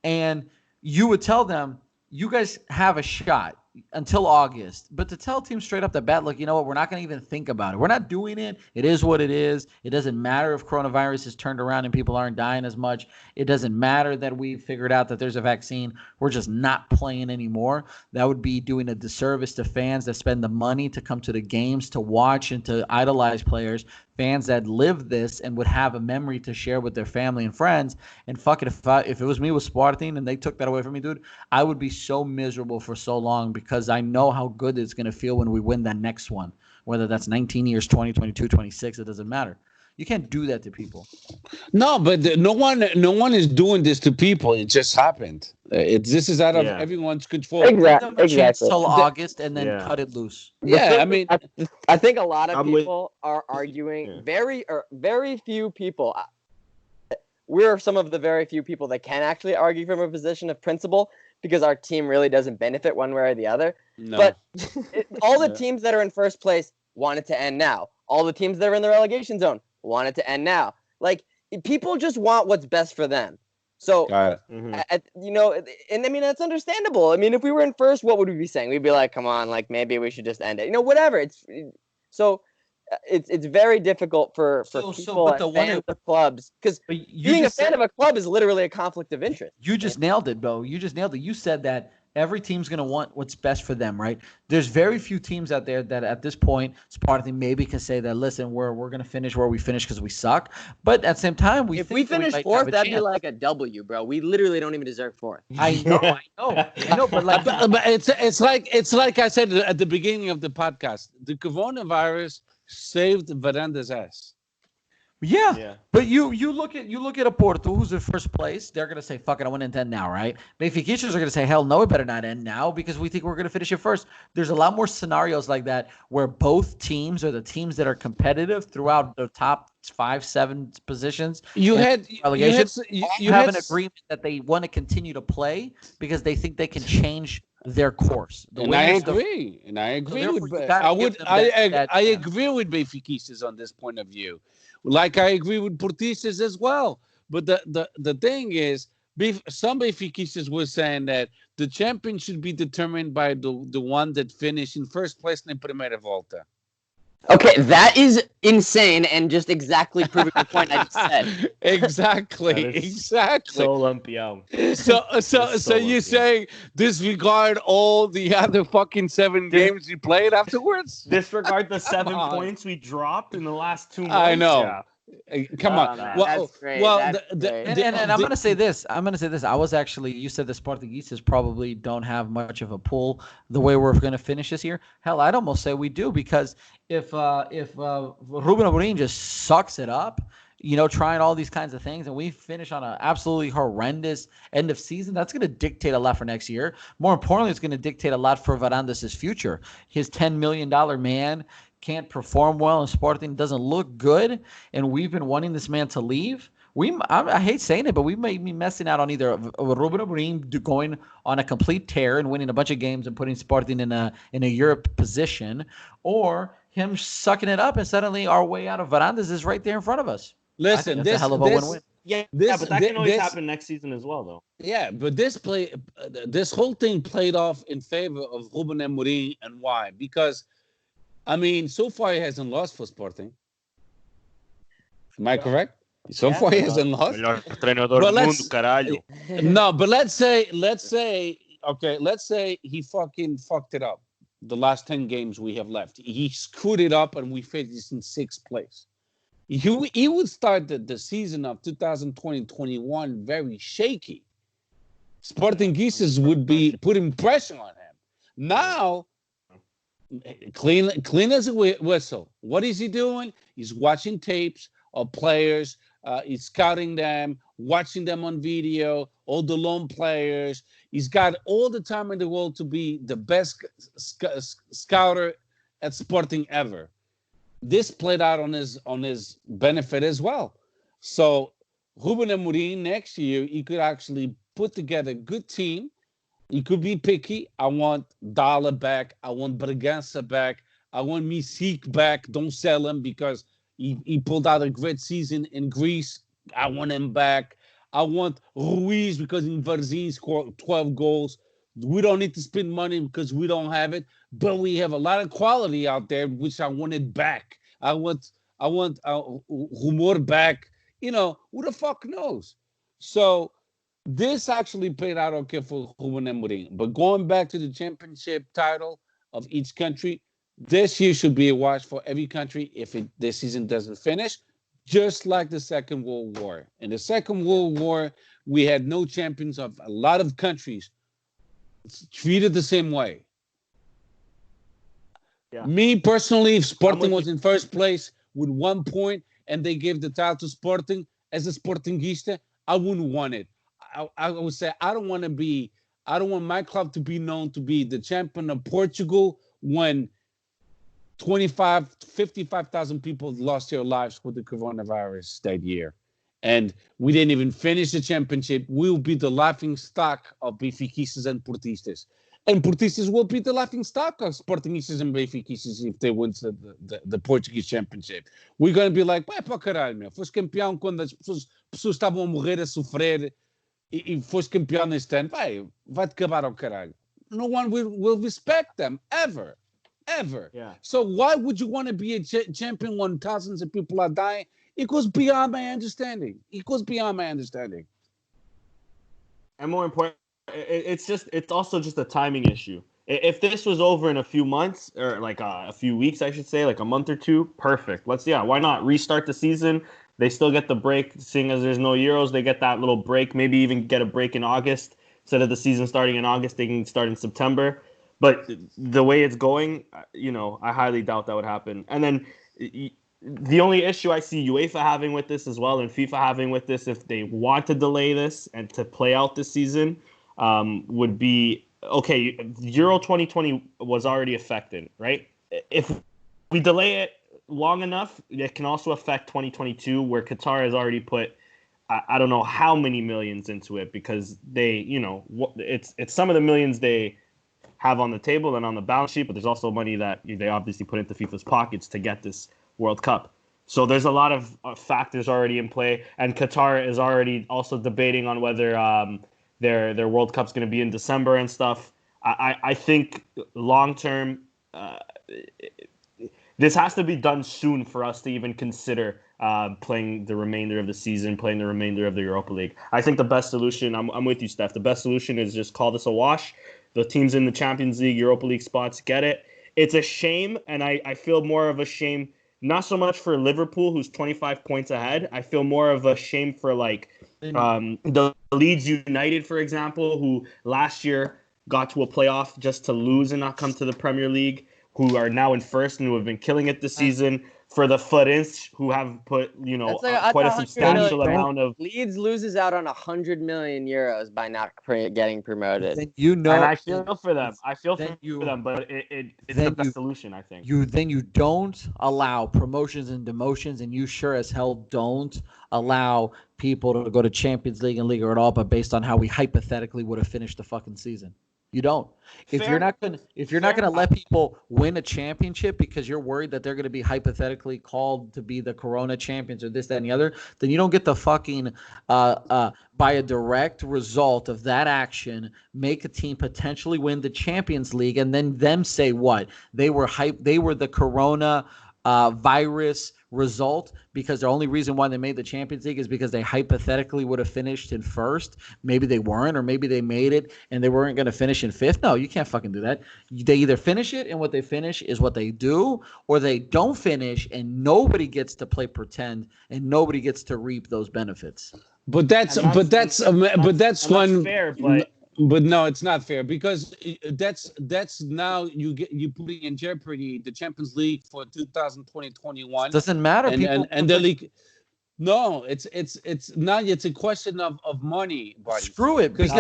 And you would tell them, you guys have a shot until August. But to tell teams straight up the bat, look, you know what, we're not going to even think about it. We're not doing it. It is what it is. It doesn't matter if coronavirus is turned around and people aren't dying as much. It doesn't matter that we figured out that there's a vaccine. We're just not playing anymore. That would be doing a disservice to fans that spend the money to come to the games, to watch and to idolize players, fans that live this and would have a memory to share with their family and friends. And fuck it, if it was me with Sporting and they took that away from me, dude, I would be so miserable for so long, because I know how good it's going to feel when we win that next one, whether that's 19 years, 20, 22, 26, it doesn't matter. You can't do that to people. No, but no one is doing this to people. It just happened. This is out of everyone's control. Exactly. Until August and then cut it loose. Yeah, I mean, I think a lot of people are arguing. Very few people. We're some of the very few people that can actually argue from a position of principle, because our team really doesn't benefit one way or the other. No. But all the teams that are in first place want it to end now. All the teams that are in the relegation zone want it to end now. Like, people just want what's best for them. So, you know, and I mean, that's understandable. I mean, if we were in first, what would we be saying? We'd be like, come on, like, maybe we should just end it. You know, whatever. It's very difficult for people and fans of clubs, because being a fan of a club is literally a conflict of interest. You just nailed it, Bo. You just nailed it. You said that every team's going to want what's best for them, right? There's very few teams out there that at this point, Sporting maybe can say that, listen, we're going to finish where we finish because we suck. But at the same time, if we finish fourth, that'd be like a W, bro. We literally don't even deserve fourth. I know, but like, but it's like I said at the beginning of the podcast, the coronavirus saved Veranda's ass. Yeah. But you look at a Porto who's in first place. They're gonna say, "Fuck it, I want to end now," right? Benfiquistas are gonna say, "Hell no, it better not end now because we think we're gonna finish it first." There's a lot more scenarios like that where both teams are the teams that are competitive throughout the top 5, 7 positions. You have an agreement that they want to continue to play because they think they can change their course. I agree with Benfiquistas on this point of view. Like I agree with Portuguese as well. But the thing is, some Benfiquistas were saying that the champion should be determined by the one that finished in first place in Primeira Volta. Okay, that is insane and just exactly proving the point I just said. Exactly. So lampião. So you're saying disregard all the other fucking 7 games you played afterwards? Disregard the 7 points we dropped in the last 2 months? I know. Yeah. Come on. That's great. And I'm going to say this. I was actually, you said the Portuguese probably don't have much of a pull the way we're going to finish this year. Hell, I'd almost say we do, because if Ruben Amorim just sucks it up, you know, trying all these kinds of things, and we finish on an absolutely horrendous end of season, that's going to dictate a lot for next year. More importantly, it's going to dictate a lot for Varandas' future. His $10 million man can't perform well in Sporting, doesn't look good, and we've been wanting this man to leave. I hate saying it, but we may be messing out on either Ruben Amorim going on a complete tear and winning a bunch of games and putting Sporting in a Europe position, or him sucking it up and suddenly our way out of Varandas is right there in front of us. Listen, that's a hell of a win-win. But that can always happen next season as well, though. Yeah, but this whole thing played off in favor of Ruben Amorim, and why? Because, I mean, so far he hasn't lost for Sporting. Am I correct? So far he hasn't lost. No, but let's say he fucking fucked it up. The last 10 games we have left, he screwed it up, and we finished in 6th place. He would start the season of 2020-21 very shaky. Sportingistas would be putting pressure on him. Now, clean as a whistle. What is he doing? He's watching tapes of players, He's scouting them, watching them on video, all the loan players. He's got all the time in the world to be the best scouter at Sporting ever. This played out on his benefit as well. So Ruben Amorim next year, he could actually put together a good team. He could be picky. I want Dala back. I want Bragança back. I want Misik back. Don't sell him because he pulled out a great season in Greece. I want him back. I want Ruiz because in Varzim scored 12 goals. We don't need to spend money because we don't have it, but we have a lot of quality out there, which I wanted back. I want Rumor back. You know, who the fuck knows? So this actually played out okay for Ruben Amorim. But going back to the championship title of each country, this year should be a watch for every country if this season doesn't finish, just like the Second World War. In the Second World War, we had no champions of a lot of countries. It's treated the same way. Yeah. Me personally, if Sporting was in first place with 1 point and they gave the title to Sporting as a Sportingista, I wouldn't want it. I would say I don't want my club to be known to be the champion of Portugal when 55,000 people lost their lives with the coronavirus that year. And we didn't even finish the championship. We'll be the laughing stock of Benfiquistas and Portistas. And Portistas will be the laughing stock of Sportingistas and Benfiquistas if they win the Portuguese championship. We're going to be like, vai para o caralho, meu. Foste campeão quando as pessoas estavam a morrer, a sofrer, e foste campeão neste ano. Vai-te acabar ao caralho. No one will respect them, ever. Yeah. So why would you want to be a champion when thousands of people are dying? It goes beyond my understanding. And more important, it's also just a timing issue. If this was over in a few months or like a few weeks, I should say, like a month or two, perfect. Why not restart the season? They still get the break, seeing as there's no Euros. They get that little break, maybe even get a break in August. Instead of the season starting in August, they can start in September. But the way it's going, I highly doubt that would happen. And then the only issue I see UEFA having with this as well and FIFA having with this, if they want to delay this and to play out this season, would be, okay, Euro 2020 was already affected, right? If we delay it long enough, it can also affect 2022, where Qatar has already put, I don't know how many millions into it, because they, it's some of the millions they have on the table and on the balance sheet, but there's also money that they obviously put into FIFA's pockets to get this World Cup. So there's a lot of factors already in play, and Qatar is already also debating on whether their World Cup's going to be in December and stuff. I think long term, this has to be done soon for us to even consider playing the remainder of the season, playing the remainder of the Europa League. I think the best solution, I'm with you, Steph, the best solution is just call this a wash. The teams in the Champions League, Europa League spots get it. It's a shame, and I feel more of a shame, not so much for Liverpool, who's 25 points ahead. I feel more of a shame for the Leeds United, for example, who last year got to a playoff just to lose and not come to the Premier League, who are now in first and who have been killing it this season. For the Farense, who have put, quite a substantial amount of... Leeds loses out on 100 million euros by not getting promoted. Then and I feel for them. I feel for them, but it's the best solution, I think. You don't allow promotions and demotions, and you sure as hell don't allow people to go to Champions League and Liga at all, but based on how we hypothetically would have finished the fucking season. You don't. If you're not gonna let people win a championship because you're worried that they're gonna be hypothetically called to be the Corona champions or this, that, and the other, then you don't get the fucking by a direct result of that action make a team potentially win the Champions League and then them say what? They were the Corona virus result because the only reason why they made the Champions League is because they hypothetically would have finished in first. Maybe they weren't, or maybe they made it and they weren't going to finish in fifth. No, you can't fucking do that. They either finish it and what they finish is what they do, or they don't finish and nobody gets to play pretend and nobody gets to reap those benefits. But that's one fair, but But no, it's not fair because that's now you putting in jeopardy the Champions League for 2020-21. Doesn't matter. And the league. No, it's not. It's a question of money, buddy. Screw it, because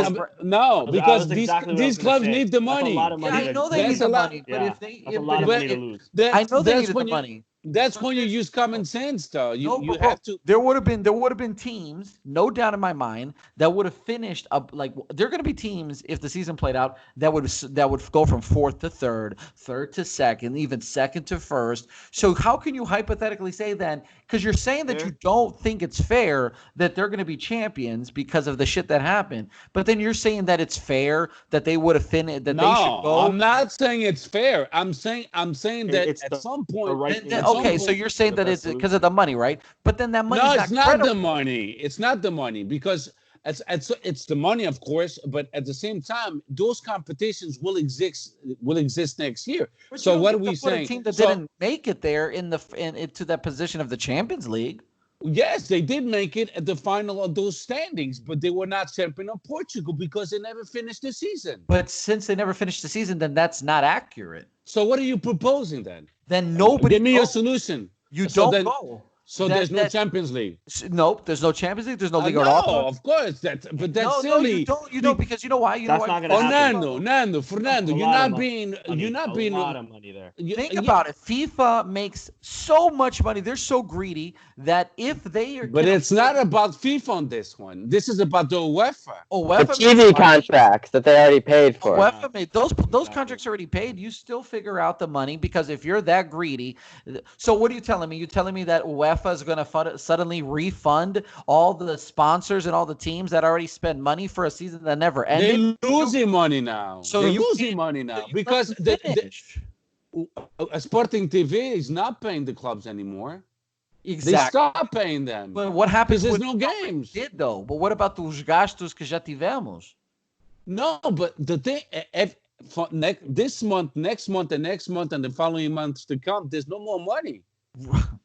because these clubs need the money. That's a lot of money. Yeah, I know they need the money, but if they, that's a lot of money to lose. I know they needed the money. That's when you use common sense, though. You have to. There would have been teams, no doubt in my mind, that would have finished up like there are going to be teams if the season played out that would go from fourth to third to second, even second to first. So how can you hypothetically say then? Because you're saying that you don't think it's fair that they're going to be champions because of the shit that happened, but then you're saying that it's fair that they would have finished that they should go. I'm not saying it's fair. I'm saying that at some point. Okay, so you're saying that it's because of the money, right? But then that money. No, it's not the money. It's not the money because it's the money, of course. But at the same time, those competitions will exist next year. But so what are we saying? A team that didn't make it there into that position of the Champions League. Yes, they did make it at the final of those standings, but they were not champion of Portugal because they never finished the season. But since they never finished the season, then that's not accurate. So what are you proposing then? Then nobody. Give me your solution. You don't go. So there's no Champions League. Nope, there's no Champions League. There's no Liga Europa. No, of course. That's silly. No, you don't because you know why? That's not going to happen. Fernando, you're not being a lot of money there. Think about it. FIFA makes so much money. They're so greedy that if they are. But it's not about FIFA on this one. This is about the UEFA. The TV contracts that they already paid for. UEFA made those contracts already paid. You still figure out the money because if you're that greedy, so what are you telling me? You're telling me that UEFA is going to suddenly refund all the sponsors and all the teams that already spent money for a season that never ended? They're losing money now. So they're losing money now because Sporting TV is not paying the clubs anymore. Exactly. They stopped paying them. But what happens? There's no games. Did though? But what about os gastos que já tivemos? No, but the thing, this month, next month, and the following months to come, there's no more money.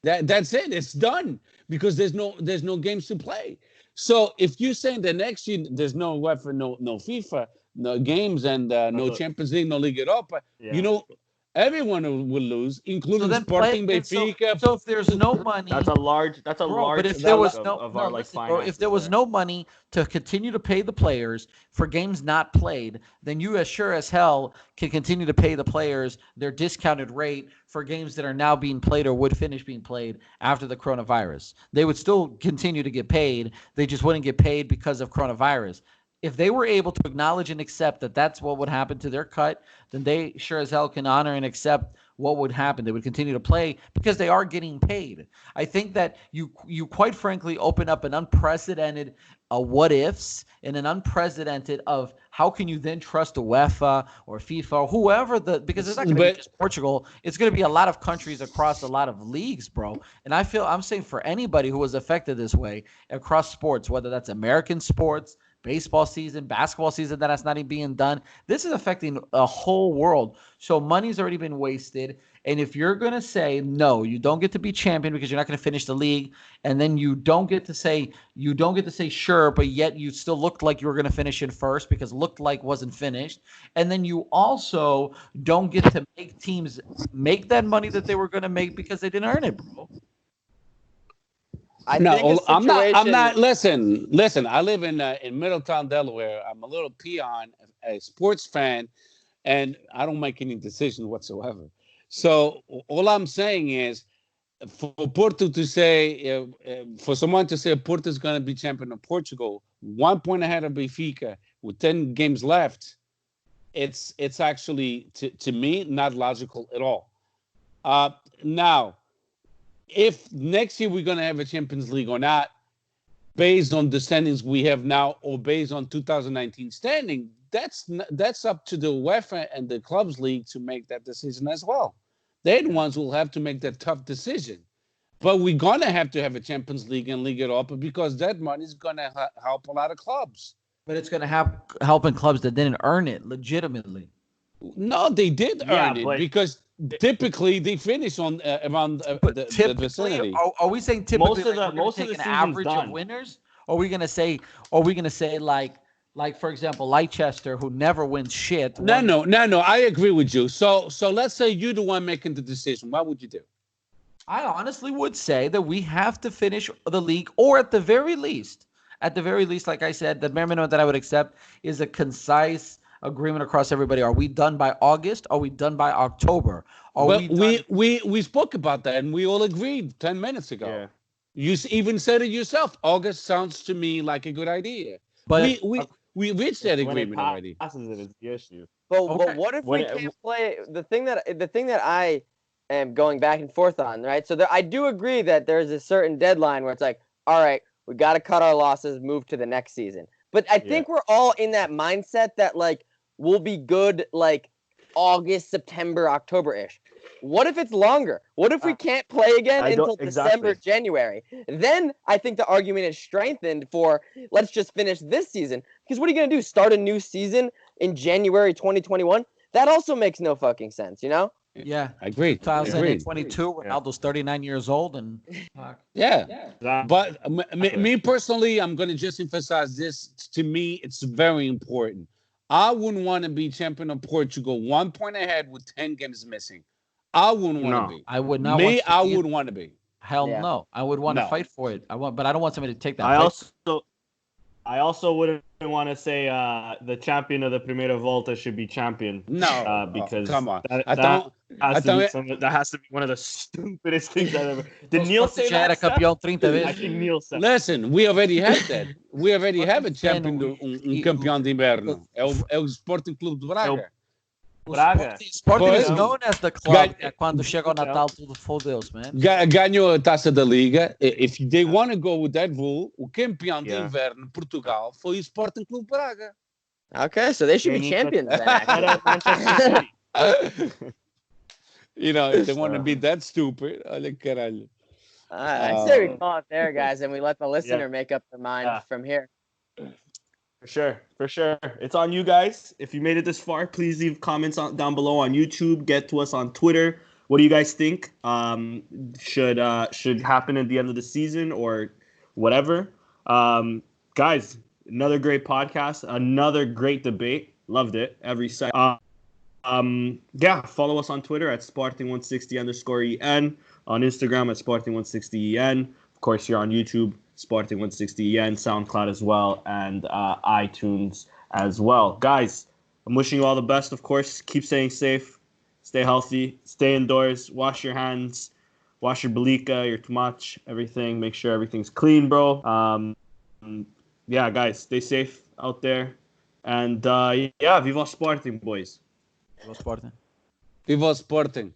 That's it. It's done because there's no games to play. So if you're saying that next year there's no UEFA, no FIFA, no games, and no Champions League, no Liga Europa, everyone will lose, including Sporting, Benfica. So if there's no money, that's a large. But if there was if there was no money to continue to pay the players for games not played, then you as sure as hell can continue to pay the players their discounted rate for games that are now being played or would finish being played after the coronavirus. They would still continue to get paid. They just wouldn't get paid because of coronavirus. If they were able to acknowledge and accept that that's what would happen to their cut, then they sure as hell can honor and accept what would happen. They would continue to play because they are getting paid. I think that you quite frankly open up an unprecedented what ifs and an unprecedented of how can you then trust the UEFA or FIFA or whoever because it's not going to be just Portugal. It's going to be a lot of countries across a lot of leagues, bro. And I'm saying for anybody who was affected this way across sports, whether that's American sports, baseball season, basketball season that's not even being done. This is affecting a whole world. So money's already been wasted. And if you're going to say, no, you don't get to be champion because you're not going to finish the league. And then you don't get to say sure, but yet you still looked like you were going to finish in first because looked like wasn't finished. And then you also don't get to make teams make that money that they were going to make because they didn't earn it, bro. I'm not. Listen. I live in Middletown, Delaware. I'm a little peon, a sports fan, and I don't make any decisions whatsoever. So all I'm saying is, for Porto to say, for someone to say Porto is going to be champion of Portugal, 1 point ahead of Benfica with 10 games left, it's actually to me not logical at all. Now. If next year we're going to have a Champions League or not, based on the standings we have now or based on 2019 standing, that's up to the UEFA and the Clubs League to make that decision as well. They're the ones who will have to make that tough decision. But we're going to have a Champions League and Liga Europa because that money is going to help a lot of clubs. But it's going to help in clubs that didn't earn it legitimately. No, they did earn it because typically they finish on around the vicinity. Are we saying typically most of the an average of winners? Or are we gonna say like for example Leicester, who never wins shit? No. I agree with you. So let's say you're the one making the decision. What would you do? I honestly would say that we have to finish the league, or at the very least, like I said, the bare minimum that I would accept is a concise agreement across everybody. Are we done by August? Are we done by October? Are Well, we done? we spoke about that, and we all agreed 10 minutes ago. Yeah. You even said it yourself. August sounds to me like a good idea. But We reached that When it agreement already. passes it, it's the issue. But Okay. what if When we it- can't play the thing that I am going back and forth on, right? So I do agree that there's a certain deadline where it's like, all right, we got to cut our losses, move to the next season. But I think we're all in that mindset that like we'll be good like August, September, October-ish. What if it's longer? What if we can't play again I don't- until December, exactly. January? Then I think the argument is strengthened for let's just finish this season. Because what are you going to do? Start a new season in January 2021? That also makes no fucking sense, you know? yeah, Agreed. 2022, Ronaldo's 39 years old, and Yeah. That- But me personally, I'm going to just emphasize this. To me, it's very important. I wouldn't want to be champion of Portugal 1 point ahead with 10 games missing. I wouldn't want No. to be. I would not. Me, want I to wouldn't want to be. Hell Yeah. no. I would want to No. fight for it. But I don't want somebody to take that. I fight. also wouldn't want to say the champion of the Primera Volta should be champion. No, because come on. that I has to be one of the stupidest things I've ever. Did Neil say Já era that? Steph? campeão 30 I vezes. think Neil said. Listen, we already have that. We already have a Sporting champion, campeão de inverno. É o Sporting Clube de Braga. Braga. Sporting is Pois. known as the club that quando chega o Natal tudo fodeu-se, man. Ganhou a taça da Liga. If they want to go with that rule, o campeão de inverno de Portugal foi o Sporting Clube Braga. Okay, so they should be champions then. Actually. You know, if they want to be that stupid, olha caralho. I'd say we call it there, guys, and we let the listener make up their mind from here. For sure. It's on you guys. If you made it this far, please leave comments down below on YouTube. Get to us on Twitter. What do you guys think? Should happen at the end of the season or whatever? Guys, another great podcast. Another great debate. Loved it. Every second. Follow us on Twitter at Sporting160_EN. On Instagram at Sporting160EN. Of course, you're on YouTube. Sporting160EN, SoundCloud as well, and iTunes as well. Guys, I'm wishing you all the best, of course. Keep staying safe, stay healthy, stay indoors, wash your hands, wash your balika, your tomach, everything. Make sure everything's clean, bro. Guys, stay safe out there. And, Viva Sporting, boys. Viva Sporting. Viva o Sporting.